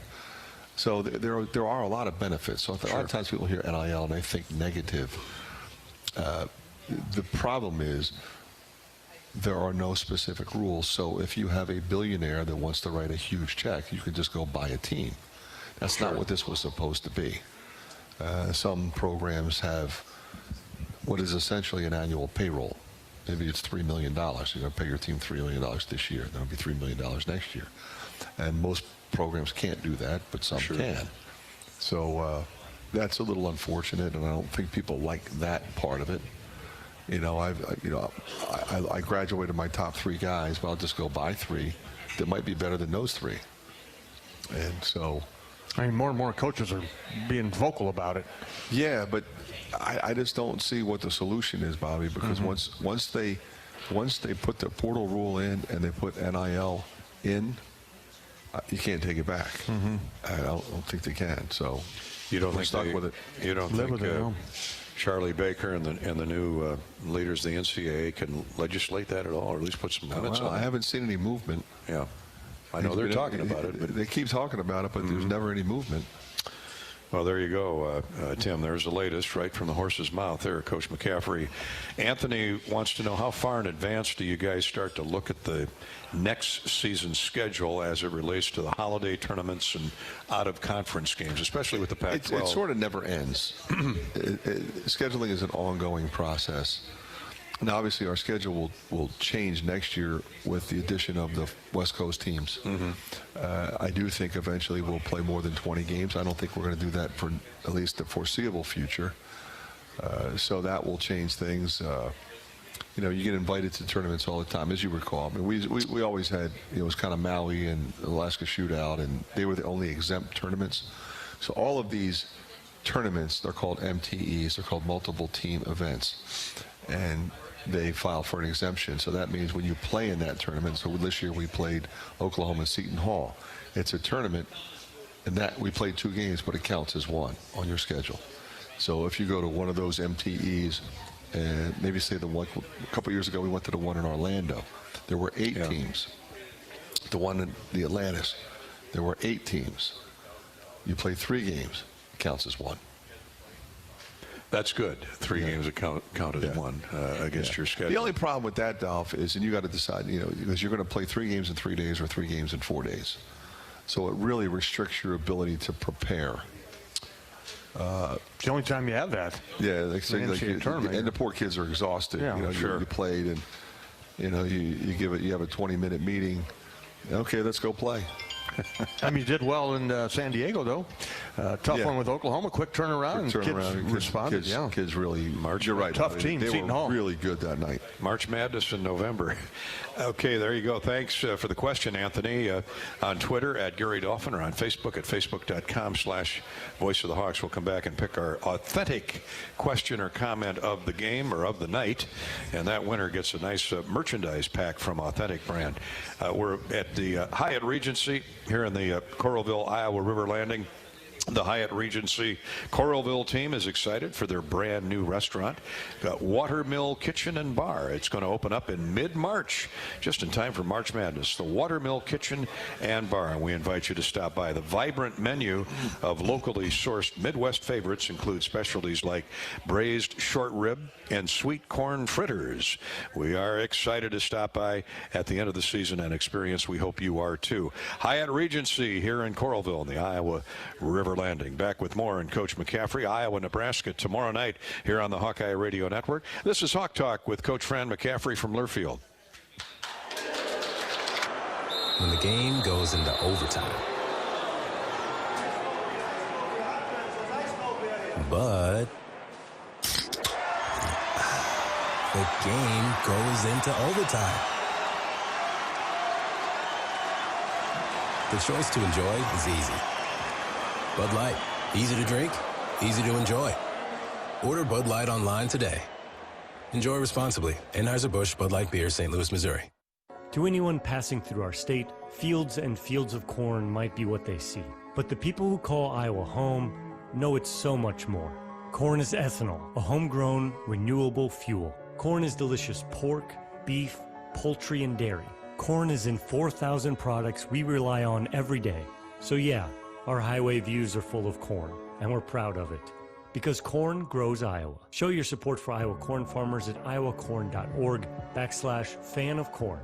So there are a lot of benefits. So a lot of times people hear NIL and they think negative. The problem is there are no specific rules. So if you have a billionaire that wants to write a huge check, you can just go buy a team. That's not what this was supposed to be. Some programs have what is essentially an annual payroll. Maybe it's $3 million. You're going to pay your team $3 million this year. That'll be $3 million next year. And most programs can't do that, but some can. So that's a little unfortunate, and I don't think people like that part of it. You know, I graduated my top 3 guys, but I'll just go buy 3 that might be better than those 3. And so, I mean, more and more coaches are being vocal about it. Yeah, but I just don't see what the solution is, Bobby, because once they put the portal rule in and they put NIL in, you can't take it back. I don't think they can. So you don't think stuck with it. You don't Live think with it, Charlie Baker and the new leaders of the NCAA can legislate that at all, or at least put some limits on it? I haven't seen any movement. Yeah, I know they're talking about it. But they keep talking about it, but there's never any movement. Well, there you go, Tim. There's the latest right from the horse's mouth there, Coach McCaffery. Anthony wants to know, how far in advance do you guys start to look at the next season's schedule as it relates to the holiday tournaments and out-of-conference games, especially with the Pac-12? It sort of never ends. Scheduling is an ongoing process. Now, obviously, our schedule will change next year with the addition of the West Coast teams. I do think eventually we'll play more than 20 games. I don't think we're going to do that for at least the foreseeable future. So that will change things. You know, you get invited to tournaments all the time, as you recall. I mean, we always had, you know, it was kind of Maui and Alaska Shootout, and they were the only exempt tournaments. So all of these tournaments, they're called MTEs. They're called multiple team events. And they file for an exemption. So that means when you play in that tournament, so this year we played Oklahoma Seton Hall. It's a tournament, and that we played 2 games, but it counts as one on your schedule. So if you go to one of those MTEs, and maybe say the one, a couple years ago we went to the one in Orlando, there were 8 teams. The one in the Atlantis, there were 8 teams. You play 3 games, it counts as one. That's good. 3 games that counted as one against your schedule. The only problem with that, Dolph, is, and you got to decide, you know, because you're going to play 3 games in 3 days or 3 games in 4 days. So it really restricts your ability to prepare. It's the only time you have that. Yeah, like tournament. And the poor kids are exhausted. Yeah, you know, sure. You played, and you know, you have a 20-minute meeting. Okay, let's go play. I mean, you did well in San Diego, though. Tough one with Oklahoma. Quick turnaround. Kids responded. Kids really. You're right. Tough team. They were really good that night. March Madness in November. Okay, there you go. Thanks for the question, Anthony. On Twitter at Gary Dolphin, or on Facebook at facebook.com/Voice of the Hawks. We'll come back and pick our authentic question or comment of the game or of the night, and that winner gets a nice merchandise pack from Authentic Brand. We're at the Hyatt Regency here in the Coralville, Iowa River Landing. The Hyatt Regency Coralville team is excited for their brand new restaurant, Watermill Kitchen and Bar. It's going to open up in mid-March, just in time for March Madness. The Watermill Kitchen and Bar, and we invite you to stop by. The vibrant menu of locally sourced Midwest favorites includes specialties like braised short rib and sweet corn fritters. We are excited to stop by at the end of the season and experience. We hope you are too. Hyatt Regency here in Coralville in the Iowa River Landing. Back with more and Coach McCaffery, Iowa, Nebraska tomorrow night here on the Hawkeye Radio Network. This is Hawk Talk with Coach Fran McCaffery from Learfield. When the game goes into overtime. But the game goes into overtime. The choice to enjoy is easy. Bud Light, easy to drink, easy to enjoy. Order Bud Light online today. Enjoy responsibly. Anheuser-Busch Bud Light Beer, St. Louis, Missouri. To anyone passing through our state, fields and fields of corn might be what they see. But the people who call Iowa home know it's so much more. Corn is ethanol, a homegrown, renewable fuel. Corn is delicious pork, beef, poultry, and dairy. Corn is in 4,000 products we rely on every day. So yeah, our highway views are full of corn, and we're proud of it. Because corn grows Iowa. Show your support for Iowa corn farmers at iowacorn.org/fan of corn.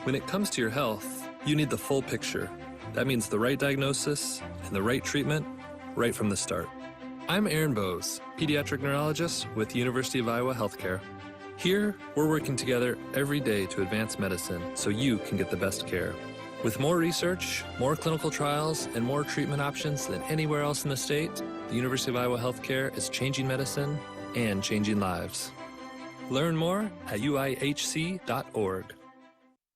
When it comes to your health, you need the full picture. That means the right diagnosis and the right treatment right from the start. I'm Aaron Bose, pediatric neurologist with the University of Iowa Healthcare. Here, we're working together every day to advance medicine so you can get the best care. With more research, more clinical trials, and more treatment options than anywhere else in the state, the University of Iowa Healthcare is changing medicine and changing lives. Learn more at uihc.org.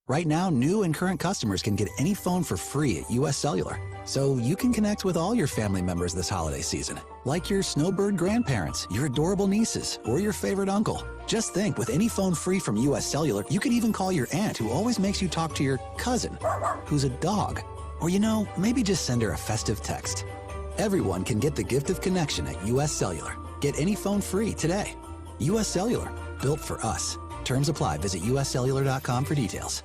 Right now, new and current customers can get any phone for free at US Cellular. So you can connect with all your family members this holiday season, like your snowbird grandparents, your adorable nieces, or your favorite uncle. Just think, with any phone free from US Cellular, you can even call your aunt who always makes you talk to your cousin, who's a dog. Or, you know, maybe just send her a festive text. Everyone can get the gift of connection at US Cellular. Get any phone free today. US Cellular, built for us. Terms apply. Visit uscellular.com for details.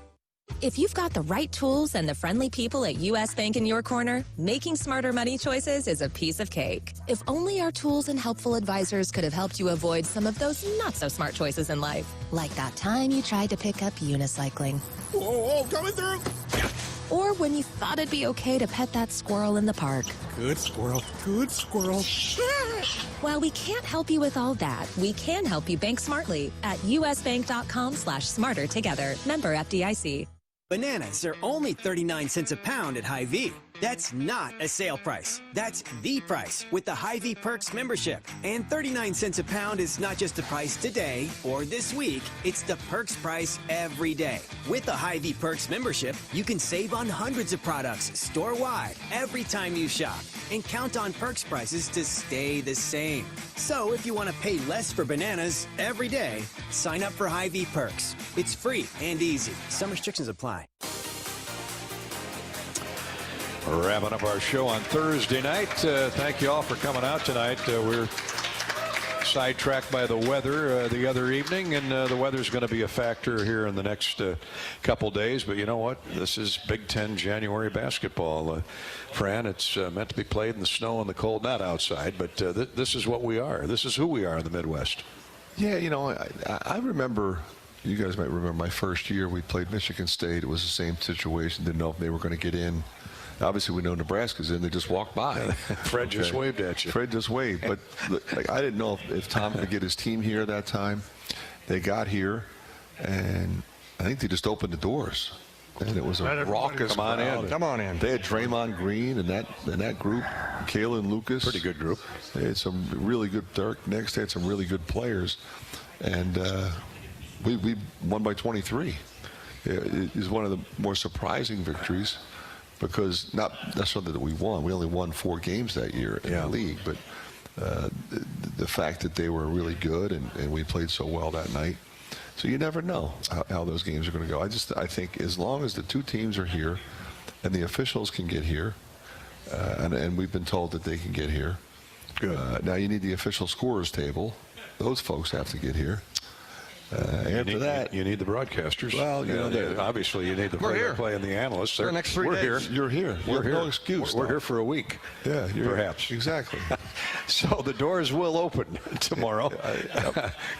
If you've got the right tools and the friendly people at U.S. Bank in your corner, making smarter money choices is a piece of cake. If only our tools and helpful advisors could have helped you avoid some of those not-so-smart choices in life. Like that time you tried to pick up unicycling. Whoa, coming through! Or when you thought it'd be okay to pet that squirrel in the park. Good squirrel, good squirrel. While we can't help you with all that, we can help you bank smartly at usbank.com/smarter together. Member FDIC. Bananas are only 39 cents a pound at Hy-Vee. That's not a sale price. That's the price with the Hy-Vee Perks membership. And 39 cents a pound is not just the price today or this week. It's the Perks price every day. With the Hy-Vee Perks membership, you can save on hundreds of products store-wide every time you shop. And count on Perks prices to stay the same. So if you want to pay less for bananas every day, sign up for Hy-Vee Perks. It's free and easy. Some restrictions apply. Wrapping up our show on Thursday night. Thank you all for coming out tonight. We're sidetracked by the weather the other evening, and the weather's going to be a factor here in the next couple days. But you know what? This is Big Ten January basketball. Fran, it's meant to be played in the snow and the cold, not outside, but this is what we are. This is who we are in the Midwest. Yeah, you know, I remember, you guys might remember my first year we played Michigan State. It was the same situation. Didn't know if they were going to get in. Obviously, we know Nebraska's in. They just walked by. Fred just waved at you. Fred just waved. But like, I didn't know if Tom could get his team here that time. They got here, and I think they just opened the doors. And it was a raucous crowd. Come on in. They had Draymond Green and that group, Kalen Lucas. Pretty good group. They had some really good. Dirk next had some really good players, and we won by 23. It is one of the more surprising victories. Because not necessarily that we won. We only won 4 games that year in the league. But the fact that they were really good and we played so well that night. So you never know how those games are going to go. I think as long as the two teams are here and the officials can get here, and we've been told that they can get here. Good. Now you need the official scorers table. Those folks have to get here. After that, you need the broadcasters. Well, you know, obviously you need the play-by-play and the analysts. For the next 3 days. Here. You're here. We're here. No excuse. We're here for a week. Yeah, perhaps. Exactly. So the doors will open tomorrow.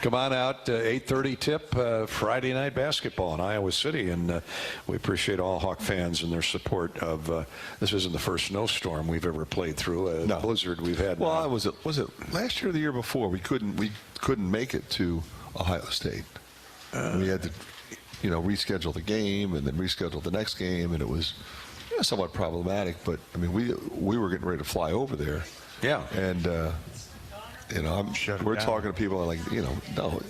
Come on out, 8:30 tip, Friday night basketball in Iowa City, and we appreciate all Hawk fans and their support of. This isn't the first snowstorm we've ever played through. No. Blizzard we've had. Well, was it last year or the year before? We couldn't make it to Ohio State. We had to, reschedule the game and then reschedule the next game, and it was somewhat problematic. But I mean, we were getting ready to fly over there. Yeah. And we're talking to people like, no.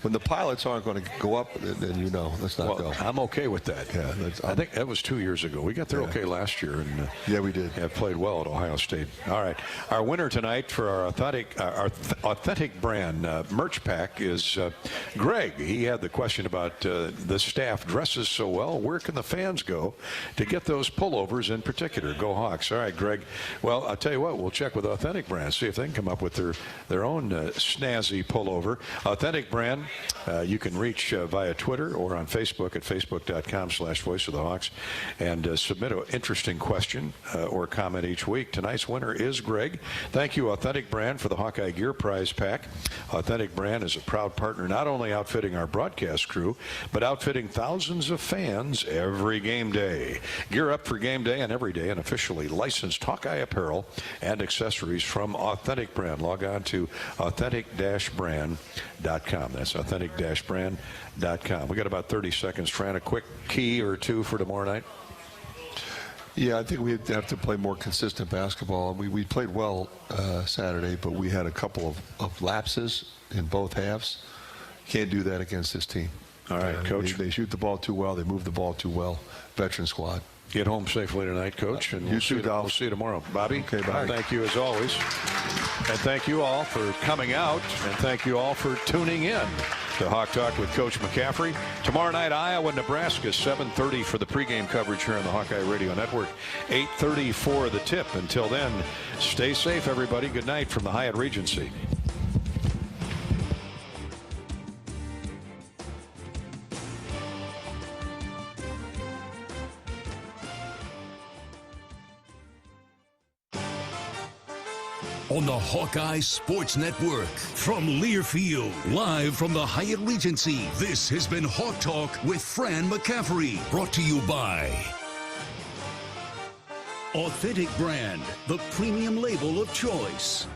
When the pilots aren't going to go up, then let's not go. I'm okay with that. Yeah, I think that was 2 years ago. We got there okay last year, and yeah, we did. Have played well at Ohio State. All right, our winner tonight for our authentic brand merch pack is Greg. He had the question about the staff dresses so well. Where can the fans go to get those pullovers in particular? Go Hawks! All right, Greg. Well, I'll tell you what. We'll check with Authentic Brand, see if they can come up with their own snazzy pullover. Authentic Brand. You can reach via Twitter or on Facebook at facebook.com/Voice of the Hawks and submit an interesting question or comment each week. Tonight's winner is Greg. Thank you, Authentic Brand, for the Hawkeye Gear Prize Pack. Authentic Brand is a proud partner, not only outfitting our broadcast crew, but outfitting thousands of fans every game day. Gear up for game day and every day in officially licensed Hawkeye apparel and accessories from Authentic Brand. Log on to authentic-brand.com. That's authentic-brand.com. We got about 30 seconds. Fran, a quick key or two for tomorrow night? Yeah, I think we have to play more consistent basketball. We played well Saturday, but we had a couple of lapses in both halves. Can't do that against this team. All right, Coach. They shoot the ball too well. They move the ball too well. Veteran squad. Get home safely tonight, Coach. And we'll see you tomorrow. Bobby, okay, Bobby. Thank you as always. And thank you all for coming out. And thank you all for tuning in to Hawk Talk with Coach McCaffery. Tomorrow night, Iowa, Nebraska, 7:30 for the pregame coverage here on the Hawkeye Radio Network. 8:30 for the tip. Until then, stay safe, everybody. Good night from the Hyatt Regency. on the Hawkeyes Sports Network. From Learfield, live from the Hyatt Regency, this has been Hawk Talk with Fran McCaffery. Brought to you by Authentic Brand, the premium label of choice.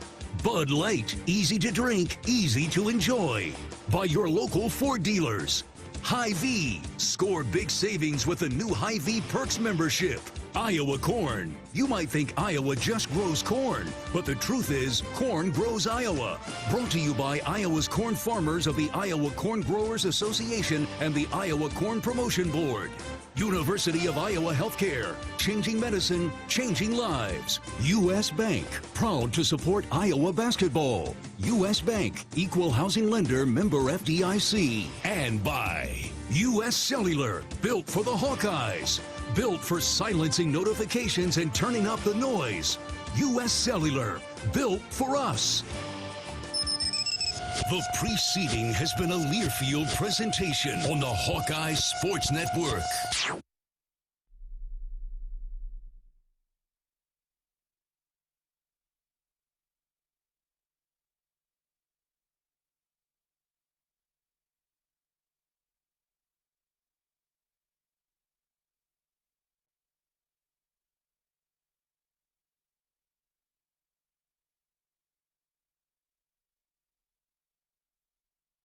Bud Light, easy to drink, easy to enjoy. By your local Ford dealers. Hy-Vee, score big savings with the new Hy-Vee Perks membership. Iowa Corn. You might think Iowa just grows corn, but the truth is, corn grows Iowa. Brought to you by Iowa's corn farmers of the Iowa Corn Growers Association and the Iowa Corn Promotion Board. University of Iowa Healthcare, changing medicine, changing lives. U.S. Bank, proud to support Iowa basketball. U.S. Bank, equal housing lender, member FDIC. And by U.S. Cellular, built for the Hawkeyes. Built for silencing notifications and turning up the noise. U.S. Cellular, built for us. The preceding has been a Learfield presentation on the Hawkeye Sports Network.